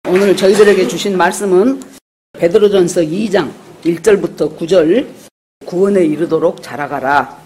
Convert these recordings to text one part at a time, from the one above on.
오늘 저희들에게 주신 말씀은 베드로전서 2장 1절부터 9절 구원에 이르도록 자라가라.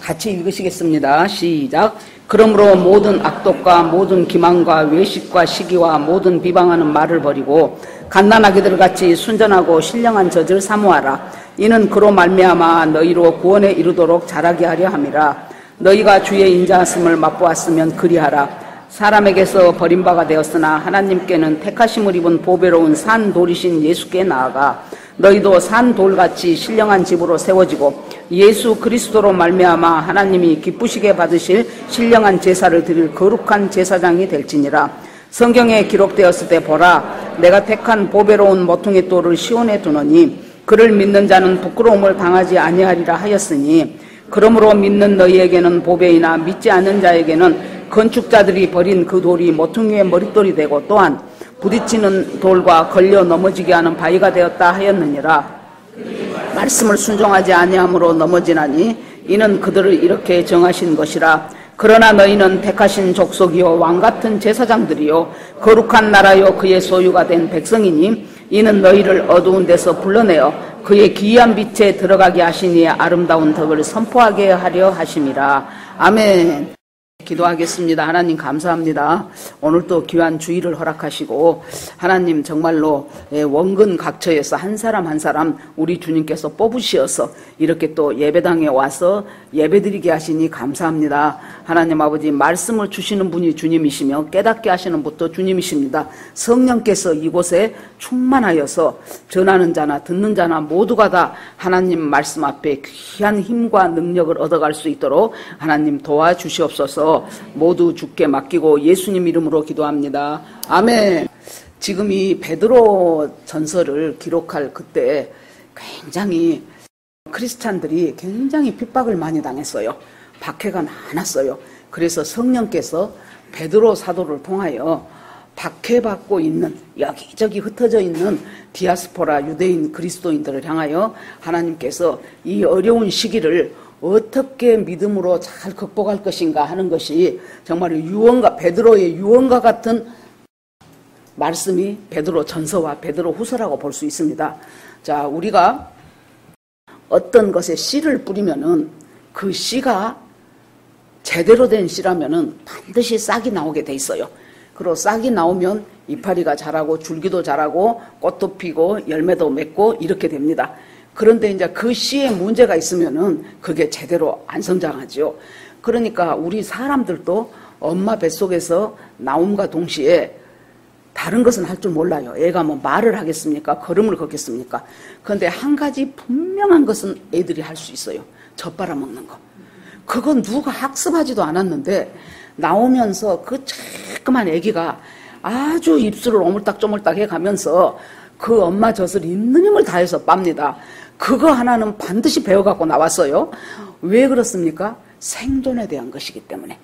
같이 읽으시겠습니다. 시작. 그러므로 모든 악독과 모든 기만과 외식과 시기와 모든 비방하는 말을 버리고 갓난아기들 같이 순전하고 신령한 젖을 사모하라. 이는 그로 말미암아 너희로 구원에 이르도록 자라게 하려 함이라. 너희가 주의 인자하심을 맛보았으면 그리하라. 사람에게서 버림바가 되었으나 하나님께는 택하심을 입은 보배로운 산 돌이신 예수께 나아가 너희도 산 돌같이 신령한 집으로 세워지고 예수 그리스도로 말미암아 하나님이 기쁘시게 받으실 신령한 제사를 드릴 거룩한 제사장이 될지니라. 성경에 기록되었을 때 보라, 내가 택한 보배로운 모퉁이 돌을 시온에 두노니 그를 믿는 자는 부끄러움을 당하지 아니하리라 하였으니, 그러므로 믿는 너희에게는 보배이나 믿지 않는 자에게는 건축자들이 버린 그 돌이 모퉁이의 머릿돌이 되고 또한 부딪히는 돌과 걸려 넘어지게 하는 바위가 되었다 하였느니라. 말씀을 순종하지 아니함으로 넘어지나니 이는 그들을 이렇게 정하신 것이라. 그러나 너희는 택하신 족속이요 왕같은 제사장들이요 거룩한 나라요 그의 소유가 된 백성이니 이는 너희를 어두운 데서 불러내어 그의 기이한 빛에 들어가게 하시니 아름다운 덕을 선포하게 하려 하심이라. 아멘. 기도하겠습니다. 하나님 감사합니다. 오늘도 귀한 주일을 허락하시고 하나님 정말로 원근 각처에서 한 사람 한 사람 우리 주님께서 뽑으시어서 이렇게 또 예배당에 와서 예배드리게 하시니 감사합니다. 하나님 아버지, 말씀을 주시는 분이 주님이시며 깨닫게 하시는 분도 주님이십니다. 성령께서 이곳에 충만하여서 전하는 자나 듣는 자나 모두가 다 하나님 말씀 앞에 귀한 힘과 능력을 얻어갈 수 있도록 하나님 도와주시옵소서. 모두 주께 맡기고 예수님 이름으로 기도합니다. 아멘. 지금 이 베드로 전서를 기록할 그때 굉장히 크리스찬들이 굉장히 핍박을 많이 당했어요. 박해가 많았어요. 그래서 성령께서 베드로 사도를 통하여 박해받고 있는 여기저기 흩어져 있는 디아스포라 유대인 그리스도인들을 향하여 하나님께서 이 어려운 시기를 어떻게 믿음으로 잘 극복할 것인가 하는 것이 정말 유언과 베드로의 유언과 같은 말씀이 베드로 전서와 베드로 후서라고 볼 수 있습니다. 자, 우리가 어떤 것에 씨를 뿌리면은 그 씨가 제대로 된 씨라면은 반드시 싹이 나오게 돼 있어요. 그리고 싹이 나오면 이파리가 자라고 줄기도 자라고 꽃도 피고 열매도 맺고 이렇게 됩니다. 그런데 이제 그 씨에 문제가 있으면은 그게 제대로 안 성장하죠. 그러니까 우리 사람들도 엄마 뱃속에서 나옴과 동시에 다른 것은 할 줄 몰라요. 애가 뭐 말을 하겠습니까? 걸음을 걷겠습니까? 그런데 한 가지 분명한 것은 애들이 할 수 있어요. 젖 빨아먹는 거. 그건 누가 학습하지도 않았는데 나오면서 그 조그만 애기가 아주 입술을 오물딱조물딱 해가면서 그 엄마 젖을 있는 힘을 다해서 빱니다. 그거 하나는 반드시 배워갖고 나왔어요. 왜 그렇습니까? 생존에 대한 것이기 때문에.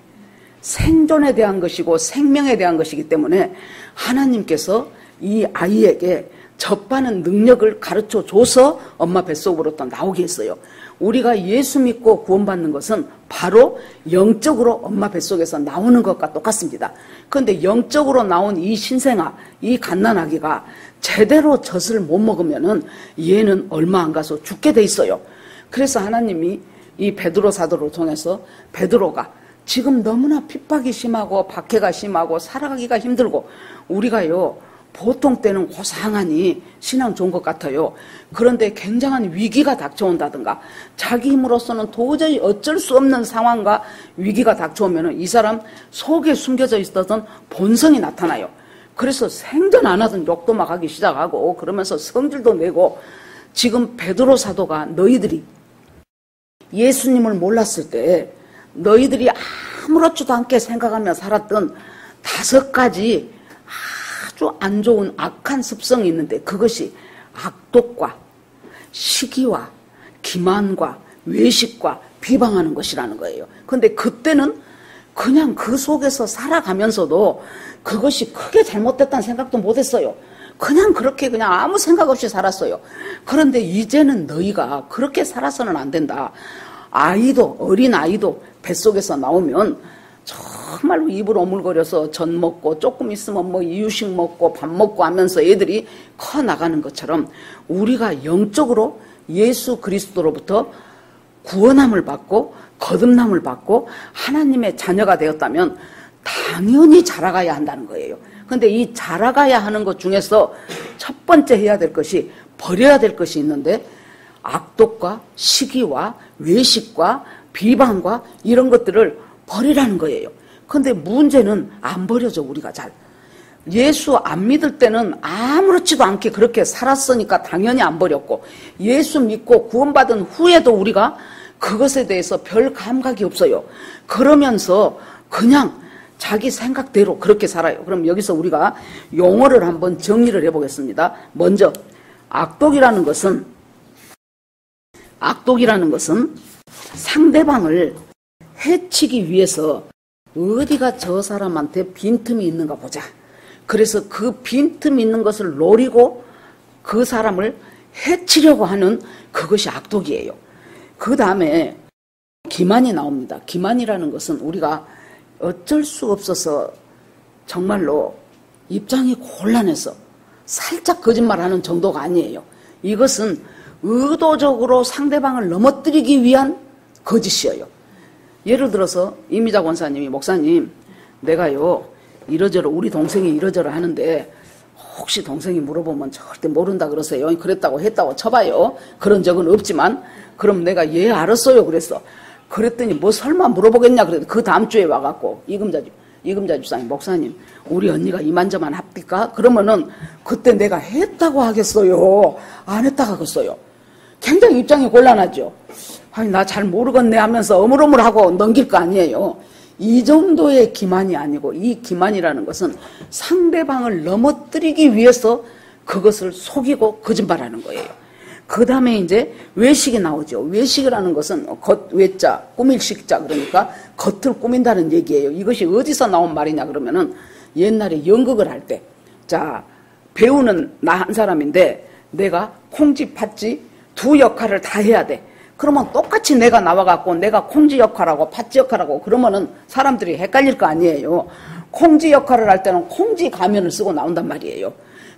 생존에 대한 것이고 생명에 대한 것이기 때문에 하나님께서 이 아이에게 젖바는 능력을 가르쳐줘서 엄마 뱃속으로부터 나오게 했어요. 우리가 예수 믿고 구원받는 것은 바로 영적으로 엄마 뱃속에서 나오는 것과 똑같습니다. 그런데 영적으로 나온 이 신생아, 이 갓난아기가 제대로 젖을 못 먹으면은 얘는 얼마 안 가서 죽게 돼 있어요. 그래서 하나님이 이 베드로 사도를 통해서 베드로가 지금 너무나 핍박이 심하고 박해가 심하고 살아가기가 힘들고 우리가요 보통 때는 고상하니 신앙 좋은 것 같아요. 그런데 굉장한 위기가 닥쳐온다든가 자기 힘으로서는 도저히 어쩔 수 없는 상황과 위기가 닥쳐오면 이 사람 속에 숨겨져 있었던 본성이 나타나요. 그래서 생전 안 하던 욕도 막 하기 시작하고 그러면서 성질도 내고, 지금 베드로 사도가 너희들이 예수님을 몰랐을 때 너희들이 아무렇지도 않게 생각하며 살았던 5가지 아주 안 좋은 악한 습성이 있는데 그것이 악독과 시기와 기만과 외식과 비방하는 것이라는 거예요. 그런데 그때는 그냥 그 속에서 살아가면서도 그것이 크게 잘못됐다는 생각도 못했어요. 그냥 그렇게 그냥 아무 생각 없이 살았어요. 그런데 이제는 너희가 그렇게 살아서는 안 된다. 아이도, 어린 아이도 뱃속에서 나오면 정말로 입을 오물거려서 전 먹고 조금 있으면 뭐 이유식 먹고 밥 먹고 하면서 애들이 커 나가는 것처럼 우리가 영적으로 예수 그리스도로부터 구원함을 받고 거듭남을 받고 하나님의 자녀가 되었다면 당연히 자라가야 한다는 거예요. 근데 이 자라가야 하는 것 중에서 첫 번째 해야 될 것이 버려야 될 것이 있는데 악독과 시기와 외식과 비방과 이런 것들을 버리라는 거예요. 근데 문제는 안 버려져. 우리가 잘 예수 안 믿을 때는 아무렇지도 않게 그렇게 살았으니까 당연히 안 버렸고, 예수 믿고 구원받은 후에도 우리가 그것에 대해서 별 감각이 없어요. 그러면서 그냥 자기 생각대로 그렇게 살아요. 그럼 여기서 우리가 용어를 한번 정리를 해보겠습니다. 먼저 악독이라는 것은 상대방을 해치기 위해서 어디가 저 사람한테 빈틈이 있는가 보자. 그래서 그 빈틈 있는 것을 노리고 그 사람을 해치려고 하는 그것이 악독이에요. 그 다음에 기만이 나옵니다. 기만이라는 것은 우리가 어쩔 수 없어서 정말로 입장이 곤란해서 살짝 거짓말하는 정도가 아니에요. 이것은 의도적으로 상대방을 넘어뜨리기 위한 거짓이에요. 예를 들어서 이미자 권사님이 목사님 내가요 이러저러 우리 동생이 이러저러 하는데 혹시 동생이 물어보면 절대 모른다 그러세요. 그랬다고 했다고 쳐봐요. 그런 적은 없지만 그럼 내가 예 알았어요 그랬어. 그랬더니 뭐 설마 물어보겠냐 그래도 그 다음 주에 와갖고 이금자 집사님 목사님 우리 언니가 이만저만 합니까? 그러면은 그때 내가 했다고 하겠어요? 안 했다고 하겠어요? 굉장히 입장이 곤란하죠. 아니 나 잘 모르겠네 하면서 어물어물하고 넘길 거 아니에요. 이 정도의 기만이 아니고 이 기만이라는 것은 상대방을 넘어뜨리기 위해서 그것을 속이고 거짓말하는 거예요. 그 다음에 이제 외식이 나오죠. 외식이라는 것은 외자, 꾸밀 식자 그러니까 겉을 꾸민다는 얘기예요. 이것이 어디서 나온 말이냐 그러면은 옛날에 연극을 할 때 자 배우는 나 한 사람인데 내가 콩쥐 팥쥐 두 역할을 다 해야 돼. 그러면 똑같이 내가 나와갖고 내가 콩쥐 역할하고 팥쥐 역할하고 그러면은 사람들이 헷갈릴 거 아니에요. 콩쥐 역할을 할 때는 콩쥐 가면을 쓰고 나온단 말이에요.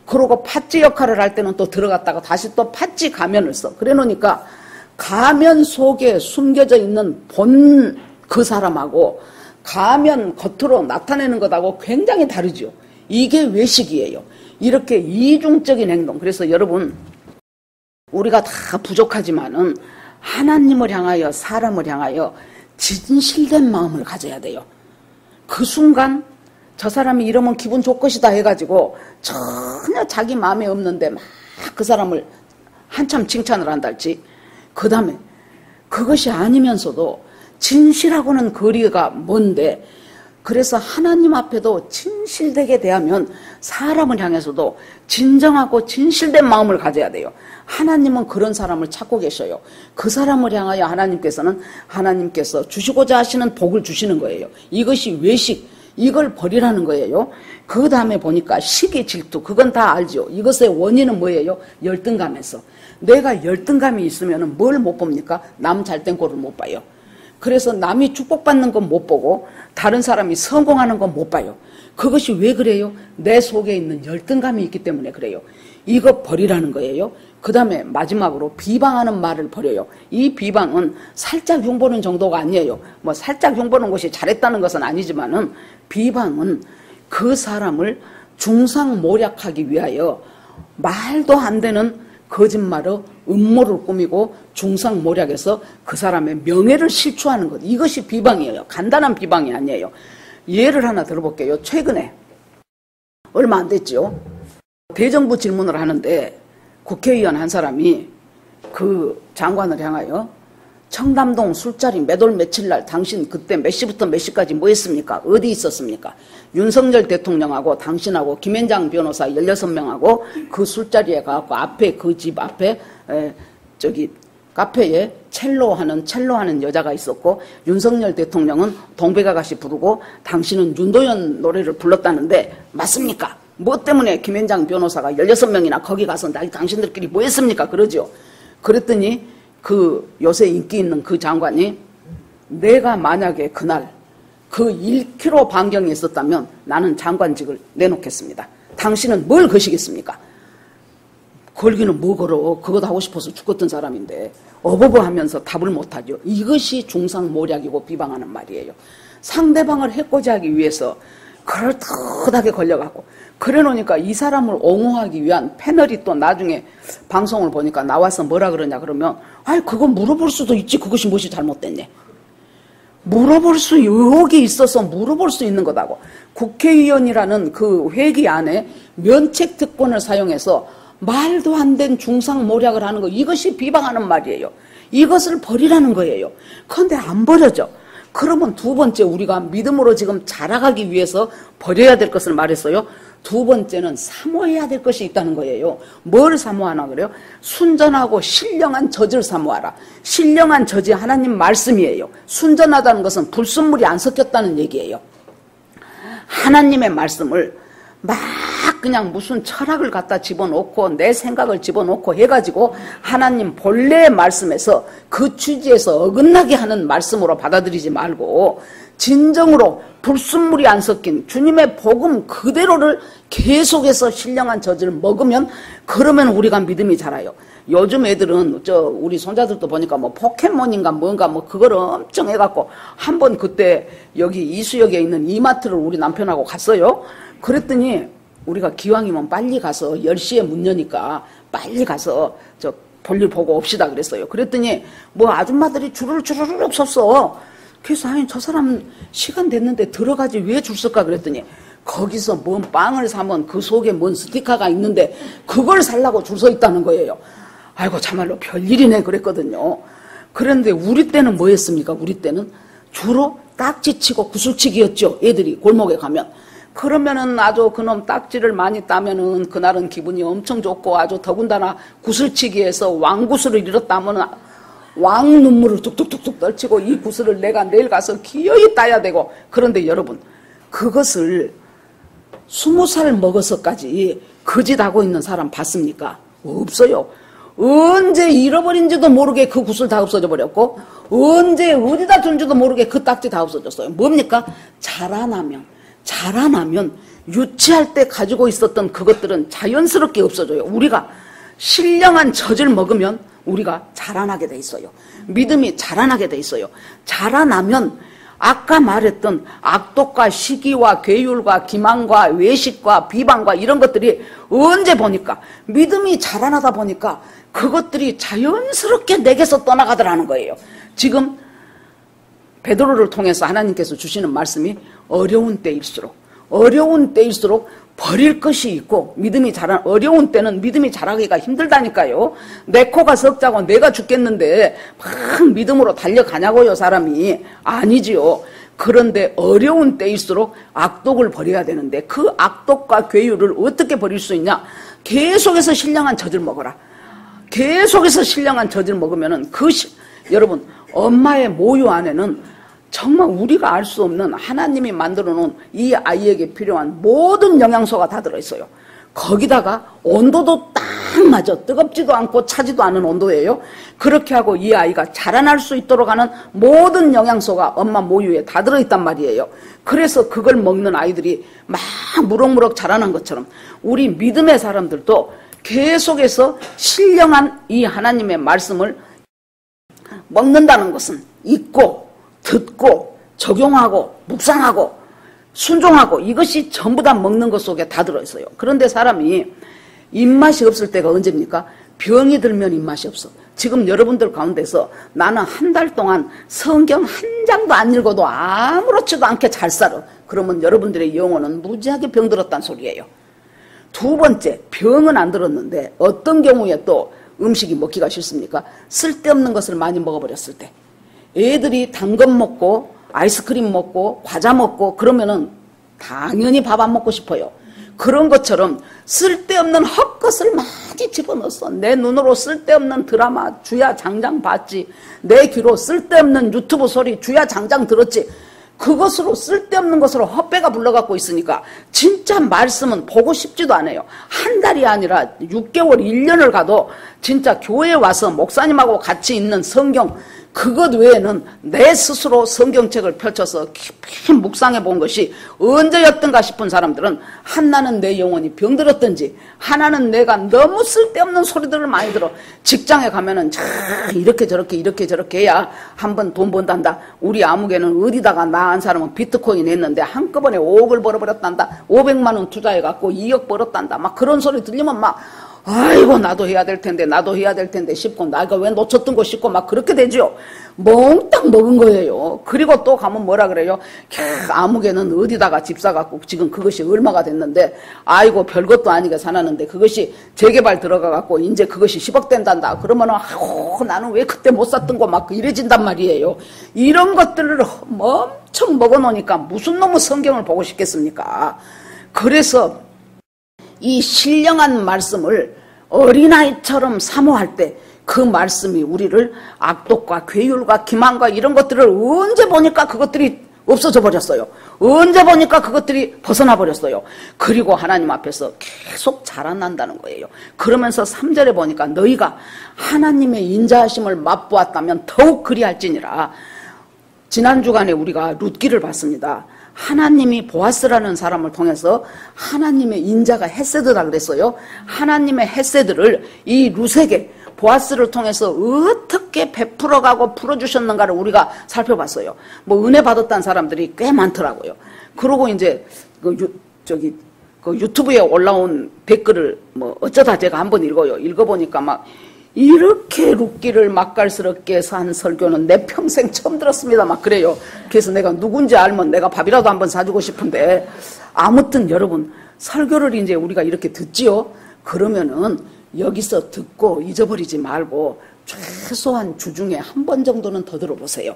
그러고 팥쥐 역할을 할 때는 또 들어갔다가 다시 또 팥쥐 가면을 써. 그래 놓으니까 가면 속에 숨겨져 있는 본 그 사람하고 가면 겉으로 나타내는 것하고 굉장히 다르죠. 이게 외식이에요. 이렇게 이중적인 행동. 그래서 여러분 우리가 다 부족하지만은 하나님을 향하여 사람을 향하여 진실된 마음을 가져야 돼요. 그 순간 저 사람이 이러면 기분 좋을 것이다 해가지고 전혀 자기 마음에 없는데 막 그 사람을 한참 칭찬을 한달지 그 다음에 그것이 아니면서도 진실하고는 거리가 먼데 그래서 하나님 앞에도 진실되게 대하면 사람을 향해서도 진정하고 진실된 마음을 가져야 돼요. 하나님은 그런 사람을 찾고 계셔요. 그 사람을 향하여 하나님께서 주시고자 하시는 복을 주시는 거예요. 이것이 외식, 이걸 버리라는 거예요. 그 다음에 보니까 시기, 질투, 그건 다 알죠. 이것의 원인은 뭐예요? 열등감에서. 내가 열등감이 있으면 뭘 못 봅니까? 남 잘된 꼴을 못 봐요. 그래서 남이 축복받는 건 못 보고 다른 사람이 성공하는 건 못 봐요. 그것이 왜 그래요? 내 속에 있는 열등감이 있기 때문에 그래요. 이거 버리라는 거예요. 그 다음에 마지막으로 비방하는 말을 버려요. 이 비방은 살짝 흉보는 정도가 아니에요. 뭐 살짝 흉보는 것이 잘했다는 것은 아니지만은 비방은 그 사람을 중상모략하기 위하여 말도 안 되는 거짓말로 음모를 꾸미고 중상모략해서 그 사람의 명예를 실추하는 것. 이것이 비방이에요. 간단한 비방이 아니에요. 예를 하나 들어볼게요. 최근에 얼마 안 됐죠. 대정부 질문을 하는데 국회의원 한 사람이 그 장관을 향하여 청담동 술자리 몇 월 며칠 날 당신 그때 몇 시부터 몇 시까지 뭐 했습니까? 어디 있었습니까? 윤석열 대통령하고 당신하고 김현장 변호사 16명하고 그 술자리에 가서 앞에 그 집 앞에 카페에 첼로하는 여자가 있었고 윤석열 대통령은 동백아가씨 부르고 당신은 윤도현 노래를 불렀다는데 맞습니까? 뭐 때문에 김현장 변호사가 16명이나 거기 가서 당신들끼리 뭐 했습니까? 그러죠. 그랬더니 그 요새 인기 있는 그 장관이 내가 만약에 그날 그 1km 반경에 있었다면 나는 장관직을 내놓겠습니다. 당신은 뭘 거시겠습니까? 걸기는 뭐 걸어. 그것도 하고 싶어서 죽었던 사람인데 어버버 하면서 답을 못하죠. 이것이 중상모략이고 비방하는 말이에요. 상대방을 해코지하기 위해서 그럴듯하게 걸려갖고 그래 놓으니까 이 사람을 옹호하기 위한 패널이 또 나중에 방송을 보니까 나와서 뭐라 그러냐 그러면 아이 그거 물어볼 수도 있지. 그것이 무엇이 잘못됐냐. 물어볼 수 의혹이 있어서 물어볼 수 있는 거다고. 국회의원이라는 그 회기 안에 면책특권을 사용해서 말도 안 된 중상모략을 하는 거 이것이 비방하는 말이에요. 이것을 버리라는 거예요. 그런데 안 버려져. 그러면 두 번째 우리가 믿음으로 지금 자라가기 위해서 버려야 될 것을 말했어요. 두 번째는 사모해야 될 것이 있다는 거예요. 뭘 사모하나 그래요? 순전하고 신령한 젖을 사모하라. 신령한 젖이 하나님 말씀이에요. 순전하다는 것은 불순물이 안 섞였다는 얘기예요. 하나님의 말씀을 막 그냥 무슨 철학을 갖다 집어넣고 내 생각을 집어넣고 해가지고 하나님 본래의 말씀에서 그 취지에서 어긋나게 하는 말씀으로 받아들이지 말고 진정으로 불순물이 안 섞인 주님의 복음 그대로를 계속해서 신령한 젖을 먹으면 그러면 우리가 믿음이 자라요. 요즘 애들은 우리 손자들도 보니까 뭐 포켓몬인가 뭔가 뭐 그걸 엄청 해갖고 한번 그때 여기 이수역에 있는 이마트를 우리 남편하고 갔어요. 그랬더니 우리가 기왕이면 빨리 가서 10시에 문 여니까 빨리 가서 볼일 보고 옵시다 그랬어요. 그랬더니 뭐 아줌마들이 줄을 주르륵 섰어. 그래서 아니 저 사람 시간 됐는데 들어가지 왜 줄 설까 그랬더니 거기서 뭔 빵을 사면 그 속에 뭔 스티커가 있는데 그걸 살라고 줄 서 있다는 거예요. 아이고 참말로 별일이네 그랬거든요. 그런데 우리 때는 뭐였습니까? 우리 때는 주로 딱지치고 구슬치기였죠. 애들이 골목에 가면. 그러면은 아주 그놈 딱지를 많이 따면은 그날은 기분이 엄청 좋고 아주 더군다나 구슬치기에서 왕구슬을 잃었다 하면은 왕 눈물을 뚝뚝뚝뚝 떨치고 이 구슬을 내가 내일 가서 기어이 따야 되고. 그런데 여러분 그것을 20살 먹어서까지 거짓하고 있는 사람 봤습니까? 없어요. 언제 잃어버린지도 모르게 그 구슬 다 없어져 버렸고 언제 어디다 둔지도 모르게 그 딱지 다 없어졌어요. 뭡니까? 자라나면 유치할 때 가지고 있었던 그것들은 자연스럽게 없어져요. 우리가 신령한 젖을 먹으면 우리가 자라나게 돼 있어요. 믿음이 자라나게 돼 있어요. 자라나면 아까 말했던 악독과 시기와 괴율과 기만과 외식과 비방과 이런 것들이 언제 보니까 믿음이 자라나다 보니까 그것들이 자연스럽게 내게서 떠나가더라는 거예요. 지금 베드로를 통해서 하나님께서 주시는 말씀이 어려운 때일수록 버릴 것이 있고 믿음이 어려운 때는 믿음이 자라기가 힘들다니까요. 내 코가 석자고 내가 죽겠는데 막 믿음으로 달려가냐고요 사람이. 아니지요. 그런데 어려운 때일수록 악독을 버려야 되는데 그 악독과 괴유를 어떻게 버릴 수 있냐. 계속해서 신령한 젖을 먹어라. 계속해서 신령한 젖을 먹으면은 여러분 엄마의 모유 안에는 정말 우리가 알 수 없는 하나님이 만들어 놓은 이 아이에게 필요한 모든 영양소가 다 들어있어요. 거기다가 온도도 딱 맞아. 뜨겁지도 않고 차지도 않은 온도예요. 그렇게 하고 이 아이가 자라날 수 있도록 하는 모든 영양소가 엄마 모유에 다 들어있단 말이에요. 그래서 그걸 먹는 아이들이 막 무럭무럭 자라난 것처럼 우리 믿음의 사람들도 계속해서 신령한 이 하나님의 말씀을 먹는다는 것은 읽고 듣고 적용하고 묵상하고 순종하고 이것이 전부 다 먹는 것 속에 다 들어있어요. 그런데 사람이 입맛이 없을 때가 언제입니까? 병이 들면 입맛이 없어. 지금 여러분들 가운데서 나는 한 달 동안 성경 한 장도 안 읽어도 아무렇지도 않게 잘 살아. 그러면 여러분들의 영혼은 무지하게 병들었다는 소리예요. 두 번째, 병은 안 들었는데 어떤 경우에 또 음식이 먹기가 싫습니까? 쓸데없는 것을 많이 먹어버렸을 때. 애들이 단 것 먹고 아이스크림 먹고 과자 먹고 그러면은 당연히 밥 안 먹고 싶어요. 그런 것처럼 쓸데없는 헛것을 많이 집어넣었어. 내 눈으로 쓸데없는 드라마 주야 장장 봤지. 내 귀로 쓸데없는 유튜브 소리 주야 장장 들었지. 그것으로 쓸데없는 것으로 헛배가 불러갖고 있으니까 진짜 말씀은 보고 싶지도 않아요. 한 달이 아니라 6개월 1년을 가도 진짜 교회에 와서 목사님하고 같이 있는 성경 그것 외에는 내 스스로 성경책을 펼쳐서 깊이 묵상해 본 것이 언제였던가 싶은 사람들은 하나는 내 영혼이 병들었든지 하나는 내가 너무 쓸데없는 소리들을 많이 들어. 직장에 가면은 이렇게 저렇게 해야 한번 돈 번단다. 우리 아무개는 어디다가 나 한 사람은 비트코인 했는데 한꺼번에 5억을 벌어버렸단다. 500만 원 투자해갖고 2억 벌었단다. 막 그런 소리 들리면 막 아이고 나도 해야 될 텐데 싶고 나가 왜 놓쳤던 거 싶고 막 그렇게 되죠. 몽땅 먹은 거예요. 그리고 또 가면 뭐라 그래요? 아무개는 어디다가 집 사갖고 지금 그것이 얼마가 됐는데 아이고 별것도 아니게 사놨는데 그것이 재개발 들어가갖고 이제 그것이 10억 된단다. 그러면은 아이고 나는 왜 그때 못 샀던 거 막 이래진단 말이에요. 이런 것들을 엄청 먹어놓으니까 무슨 놈의 성경을 보고 싶겠습니까? 그래서 이 신령한 말씀을 어린아이처럼 사모할 때 그 말씀이 우리를 악독과 괴율과 기만과 이런 것들을 언제 보니까 그것들이 없어져 버렸어요. 언제 보니까 그것들이 벗어나 버렸어요. 그리고 하나님 앞에서 계속 자라난다는 거예요. 그러면서 3절에 보니까 너희가 하나님의 인자하심을 맛보았다면 더욱 그리할지니라. 지난 주간에 우리가 룻기를 봤습니다. 하나님이 보아스라는 사람을 통해서 하나님의 인자가 헤세드라 그랬어요. 하나님의 헤세드를 이 룻에게 보아스를 통해서 어떻게 베풀어가고 풀어주셨는가를 우리가 살펴봤어요. 뭐 은혜 받았다는 사람들이 꽤 많더라고요. 그러고 이제 그 유튜브에 올라온 댓글을 뭐 어쩌다 제가 한번 읽어요. 읽어보니까 막 이렇게 룻기를 맛깔스럽게 산 설교는 내 평생 처음 들었습니다. 막 그래요. 그래서 내가 누군지 알면 내가 밥이라도 한번 사주고 싶은데 아무튼 여러분 설교를 이제 우리가 이렇게 듣지요. 그러면은 여기서 듣고 잊어버리지 말고 최소한 주중에 한 번 정도는 더 들어보세요.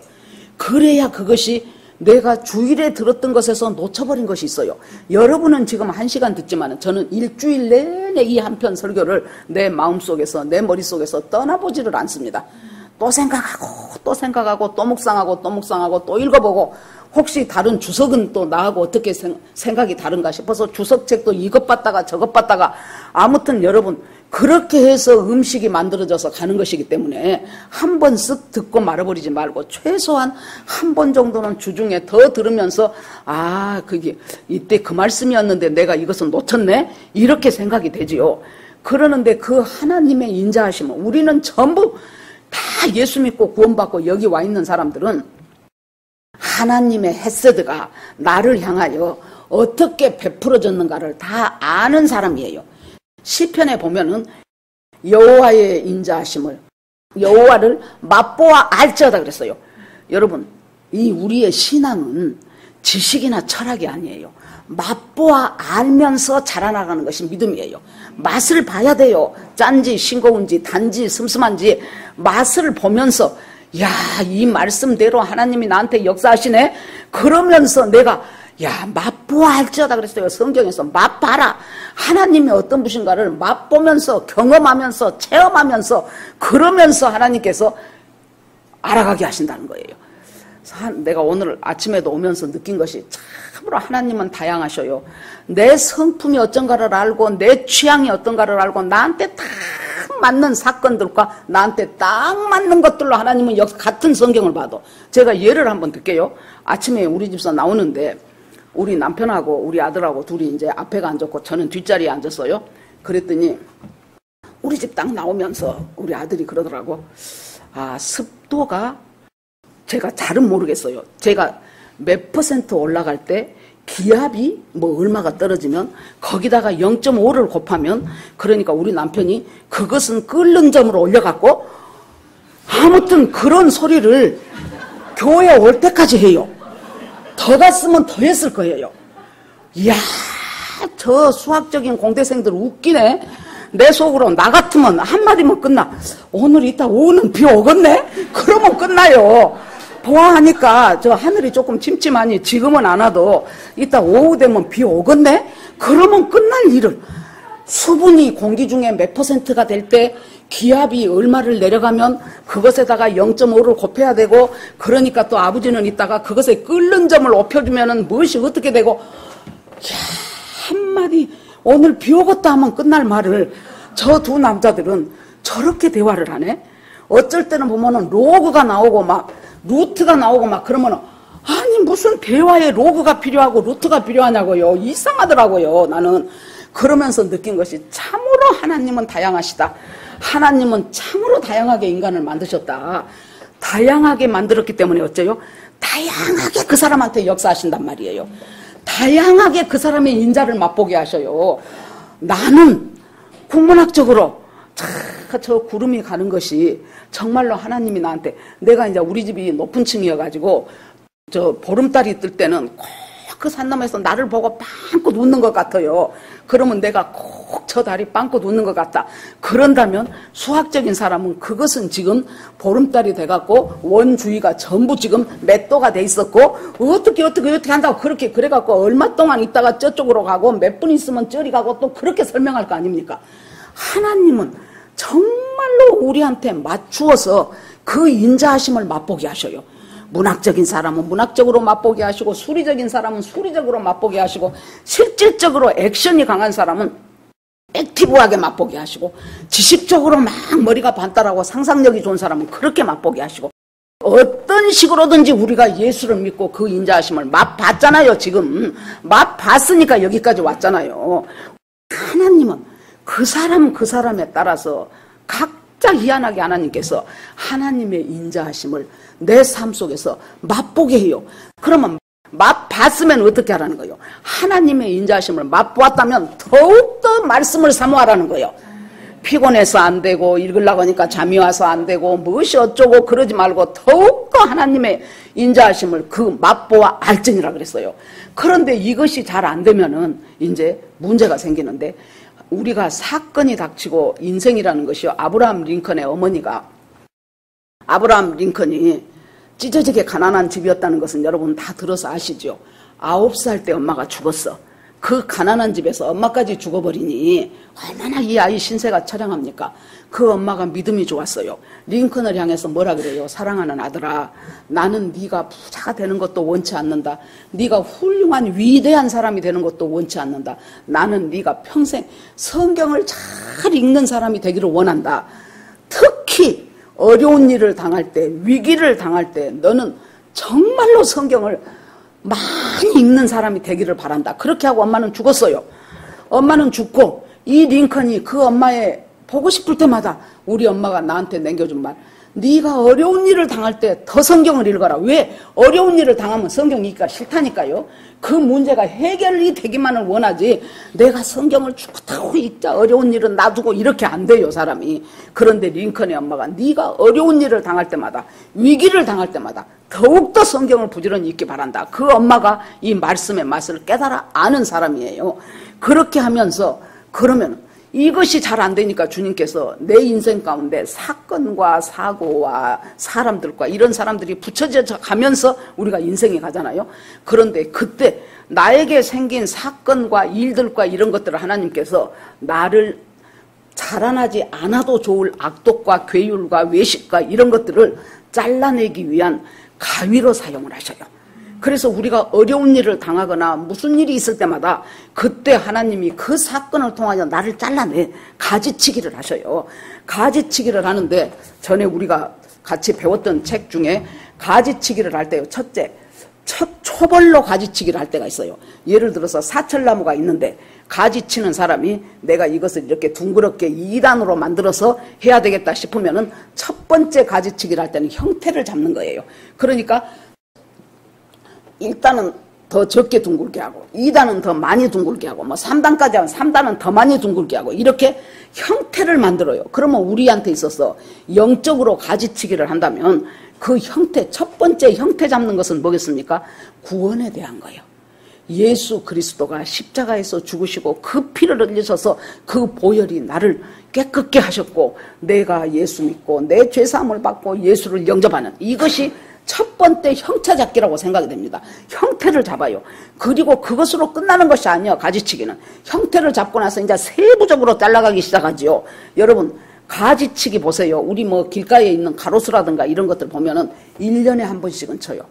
그래야 그것이 내가 주일에 들었던 것에서 놓쳐버린 것이 있어요. 여러분은 지금 1시간 듣지만 저는 일주일 내내 이 한 편 설교를 내 마음속에서 내 머릿속에서 떠나보지를 않습니다. 또 생각하고 또 묵상하고 또 읽어보고 혹시 다른 주석은 또 나하고 어떻게 생각이 다른가 싶어서 주석책도 이것 봤다가 저것 봤다가 아무튼 여러분 그렇게 해서 음식이 만들어져서 가는 것이기 때문에 한 번 쓱 듣고 말아버리지 말고 최소한 한 번 정도는 주중에 더 들으면서 아 그게 이때 그 말씀이었는데 내가 이것은 놓쳤네 이렇게 생각이 되지요. 그러는데 그 하나님의 인자하심은 우리는 전부 다 예수 믿고 구원받고 여기 와 있는 사람들은 하나님의 헤세드가 나를 향하여 어떻게 베풀어졌는가를 다 아는 사람이에요. 시편에 보면은 여호와의 인자하심을 여호와를 맛보아 알지어다 그랬어요. 여러분 이 우리의 신앙은 지식이나 철학이 아니에요. 맛보아 알면서 자라나가는 것이 믿음이에요. 맛을 봐야 돼요. 짠지 싱거운지 단지 슴슴한지 맛을 보면서 야, 이 말씀대로 하나님이 나한테 역사하시네. 그러면서 내가 야, 맛보아 알지어다 그랬어요. 성경에서 맛봐라. 하나님이 어떤 분인가를 맛보면서 경험하면서 체험하면서 그러면서 하나님께서 알아가게 하신다는 거예요. 내가 오늘 아침에도 오면서 느낀 것이 참으로 하나님은 다양하셔요. 내 성품이 어쩐가를 알고 내 취향이 어떤가를 알고 나한테 딱 맞는 사건들과 나한테 딱 맞는 것들로 하나님은 같은 성경을 봐도 제가 예를 한번 들게요. 아침에 우리 집에서 나오는데 우리 남편하고 우리 아들하고 둘이 이제 앞에가 앉았고 저는 뒷자리에 앉았어요. 그랬더니 우리 집 딱 나오면서 우리 아들이 그러더라고. 아, 습도가 제가 잘은 모르겠어요. 제가 몇 % 올라갈 때 기압이 뭐 얼마가 떨어지면 거기다가 0.5를 곱하면 그러니까 우리 남편이 그것은 끓는 점으로 올려갖고 아무튼 그런 소리를 교회 올 때까지 해요. 더 갔으면 더 했을 거예요. 이야, 저 수학적인 공대생들 웃기네. 내 속으로 나 같으면 한마디면 끝나. 오늘 이따 오후는 비 오겠네? 그러면 끝나요. 보아하니까 저 하늘이 조금 침침하니 지금은 안 와도 이따 오후 되면 비 오겠네? 그러면 끝날 일을. 수분이 공기 중에 몇 %가 될 때 기압이 얼마를 내려가면 그것에다가 0.5를 곱해야 되고 그러니까 또 아버지는 이따가 그것에 끓는 점을 높여주면은 무엇이 어떻게 되고 야, 한마디 오늘 비 오겠다 하면 끝날 말을 저 두 남자들은 저렇게 대화를 하네. 어쩔 때는 보면은 로그가 나오고 막 루트가 나오고 막 그러면은 아니 무슨 대화에 로그가 필요하고 루트가 필요하냐고요. 이상하더라고요. 나는 그러면서 느낀 것이 참으로 하나님은 다양하시다. 하나님은 참으로 다양하게 인간을 만드셨다. 다양하게 만들었기 때문에 어째요? 다양하게 그 사람한테 역사하신단 말이에요. 다양하게 그 사람의 인자를 맛보게 하셔요. 나는 국문학적으로 저 구름이 가는 것이 정말로 하나님이 나한테, 내가 이제 우리 집이 높은 층이어가지고 저 보름달이 뜰 때는 꼭 그 산너머에서 나를 보고 빵긋 웃는 것 같아요. 그러면 내가 꼭 저 달이 빵긋 웃는 것 같다. 그런다면 수학적인 사람은 그것은 지금 보름달이 돼갖고 원주위가 전부 지금 맷도가 돼 있었고 어떻게 한다고 그렇게 그래갖고 얼마 동안 있다가 저쪽으로 가고 몇 분 있으면 저리 가고 또 그렇게 설명할 거 아닙니까? 하나님은 정말로 우리한테 맞추어서 그 인자하심을 맛보게 하셔요. 문학적인 사람은 문학적으로 맛보게 하시고 수리적인 사람은 수리적으로 맛보게 하시고 실질적으로 액션이 강한 사람은 액티브하게 맛보게 하시고 지식적으로 막 머리가 반달하고 상상력이 좋은 사람은 그렇게 맛보게 하시고 어떤 식으로든지 우리가 예수를 믿고 그 인자하심을 맛봤잖아요. 지금 맛봤으니까 여기까지 왔잖아요. 하나님은 그 사람은 그 사람에 따라서 각자 희한하게 하나님께서 하나님의 인자하심을 내 삶 속에서 맛보게 해요. 그러면 맛봤으면 어떻게 하라는 거예요? 하나님의 인자하심을 맛보았다면 더욱더 말씀을 사모하라는 거예요. 피곤해서 안 되고 읽으려고 하니까 잠이 와서 안 되고 무엇이 어쩌고 그러지 말고 더욱더 하나님의 인자하심을 그 맛보아 알전이라 그랬어요. 그런데 이것이 잘 안 되면은 이제 문제가 생기는데, 우리가 사건이 닥치고 인생이라는 것이요. 아브라함 링컨의 어머니가, 아브라함 링컨이 찢어지게 가난한 집이었다는 것은 여러분 다 들어서 아시죠? 9살 때 엄마가 죽었어. 그 가난한 집에서 엄마까지 죽어버리니 얼마나 이 아이 신세가 처량합니까? 그 엄마가 믿음이 좋았어요. 링컨을 향해서 뭐라 그래요? 사랑하는 아들아, 나는 네가 부자가 되는 것도 원치 않는다. 네가 훌륭한 위대한 사람이 되는 것도 원치 않는다. 나는 네가 평생 성경을 잘 읽는 사람이 되기를 원한다. 특히 어려운 일을 당할 때, 위기를 당할 때 너는 정말로 성경을 많이 읽는 사람이 되기를 바란다. 그렇게 하고 엄마는 죽었어요. 엄마는 죽고 이 링컨이 그 엄마의 보고 싶을 때마다 우리 엄마가 나한테 남겨준 말, 네가 어려운 일을 당할 때 더 성경을 읽어라. 왜? 어려운 일을 당하면 성경 읽기가 싫다니까요. 그 문제가 해결이 되기만을 원하지 내가 성경을 죽다고 읽자, 어려운 일은 놔두고 이렇게 안 돼요, 사람이. 그런데 링컨의 엄마가 네가 어려운 일을 당할 때마다, 위기를 당할 때마다 더욱더 성경을 부지런히 읽기 바란다. 그 엄마가 이 말씀의 맛을 깨달아 아는 사람이에요. 그렇게 하면서, 그러면 이것이 잘 안 되니까 주님께서 내 인생 가운데 사건과 사고와 사람들과 이런 사람들이 붙여져 가면서 우리가 인생이 가잖아요. 그런데 그때 나에게 생긴 사건과 일들과 이런 것들을 하나님께서 나를 자라나지 않아도 좋을 악독과 괴율과 외식과 이런 것들을 잘라내기 위한 가위로 사용을 하셔요. 그래서 우리가 어려운 일을 당하거나 무슨 일이 있을 때마다 그때 하나님이 그 사건을 통하여 나를 잘라내 가지치기를 하셔요. 가지치기를 하는데, 전에 우리가 같이 배웠던 책 중에 가지치기를 할 때요, 첫째, 초벌로 가지치기를 할 때가 있어요. 예를 들어서 사철나무가 있는데 가지치는 사람이 내가 이것을 이렇게 둥그렇게 2단으로 만들어서 해야 되겠다 싶으면은 첫 번째 가지치기를 할 때는 형태를 잡는 거예요. 그러니까 1단은 더 적게 둥글게 하고 2단은 더 많이 둥글게 하고 뭐 3단까지 하면 3단은 더 많이 둥글게 하고 이렇게 형태를 만들어요. 그러면 우리한테 있어서 영적으로 가지치기를 한다면 그 형태, 첫 번째 형태 잡는 것은 뭐겠습니까? 구원에 대한 거예요. 예수 그리스도가 십자가에서 죽으시고 그 피를 흘리셔서 그 보혈이 나를 깨끗게 하셨고 내가 예수 믿고 내 죄사함을 받고 예수를 영접하는, 이것이 첫 번째 형태 잡기라고 생각이 됩니다. 형태를 잡아요. 그리고 그것으로 끝나는 것이 아니에요. 가지치기는 형태를 잡고 나서 이제 세부적으로 잘라가기 시작하지요. 여러분 가지치기 보세요. 우리 뭐 길가에 있는 가로수라든가 이런 것들 보면은 1년에 한 번씩은 쳐요.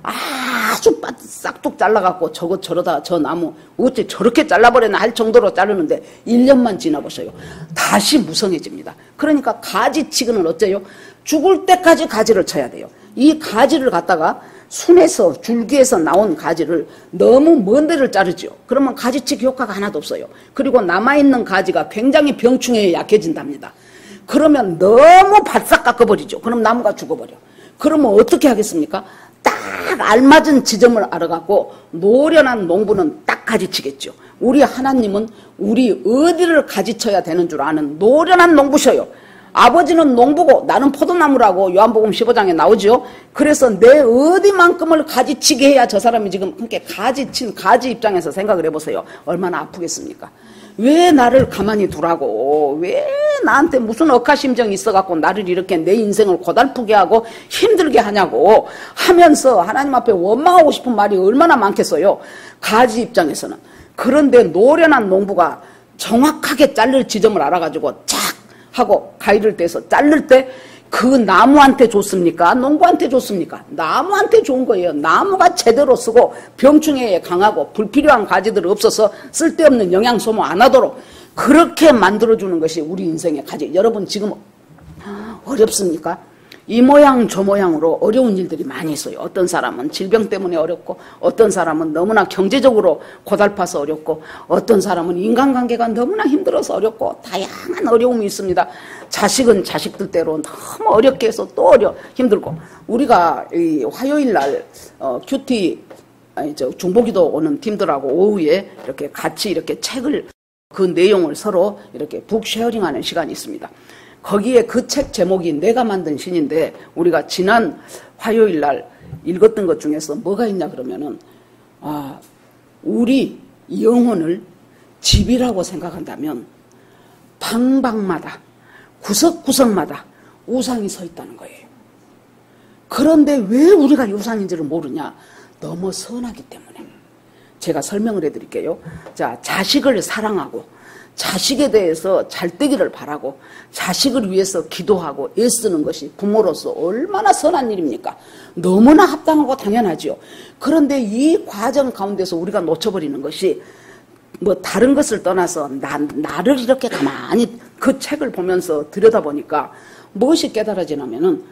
아주 싹둑 잘라갖고 저러다 저 나무 어째 저렇게 잘라버렸나 할 정도로 자르는데 1년만 지나보세요. 다시 무성해집니다. 그러니까 가지치기는 어째요? 죽을 때까지 가지를 쳐야 돼요. 이 가지를 갖다가 순에서 줄기에서 나온 가지를 너무 먼 데를 자르죠. 그러면 가지치기 효과가 하나도 없어요. 그리고 남아있는 가지가 굉장히 병충해에 약해진답니다. 그러면 너무 바싹 깎아버리죠. 그럼 나무가 죽어버려. 그러면 어떻게 하겠습니까? 딱 알맞은 지점을 알아갖고 노련한 농부는 딱 가지치겠죠. 우리 하나님은 우리 어디를 가지쳐야 되는 줄 아는 노련한 농부셔요. 아버지는 농부고 나는 포도나무라고 요한복음 15장에 나오죠. 그래서 내 어디만큼을 가지치게 해야 저 사람이 지금 함께 가지친 가지 입장에서 생각을 해보세요. 얼마나 아프겠습니까? 왜 나를 가만히 두라고, 왜 나한테 무슨 억하심정이 있어갖고 나를 이렇게 내 인생을 고달프게 하고 힘들게 하냐고 하면서 하나님 앞에 원망하고 싶은 말이 얼마나 많겠어요. 가지 입장에서는. 그런데 노련한 농부가 정확하게 자를 지점을 알아가지고 착 하고 가위를 떼서 자를 때 그 나무한테 좋습니까? 농부한테 좋습니까? 나무한테 좋은 거예요. 나무가 제대로 쓰고 병충해에 강하고 불필요한 가지들 없어서 쓸데없는 영양 소모 안 하도록 그렇게 만들어주는 것이 우리 인생의 가지. 여러분 지금 어렵습니까? 이 모양 저 모양으로 어려운 일들이 많이 있어요. 어떤 사람은 질병 때문에 어렵고, 어떤 사람은 너무나 경제적으로 고달파서 어렵고, 어떤 사람은 인간관계가 너무나 힘들어서 어렵고, 다양한 어려움이 있습니다. 자식은 자식들대로 너무 어렵게 해서 또 힘들고. 우리가 이 화요일 날 큐티 중보기도 오는 팀들하고 오후에 이렇게 같이 이렇게 책을, 그 내용을 서로 이렇게 북 쉐어링하는 시간이 있습니다. 거기에 그 책 제목이 내가 만든 신인데, 우리가 지난 화요일 날 읽었던 것 중에서 뭐가 있냐 그러면은, 우리 영혼을 집이라고 생각한다면 방방마다 구석구석마다 우상이 서 있다는 거예요. 그런데 왜 우리가 우상인지를 모르냐? 너무 선하기 때문에. 제가 설명을 해드릴게요. 자, 자식을 사랑하고 자식에 대해서 잘 되기를 바라고 자식을 위해서 기도하고 애쓰는 것이 부모로서 얼마나 선한 일입니까? 너무나 합당하고 당연하죠. 그런데 이 과정 가운데서 우리가 놓쳐버리는 것이, 뭐 다른 것을 떠나서 나를 이렇게 가만히 그 책을 보면서 들여다보니까 무엇이 깨달아지냐면은,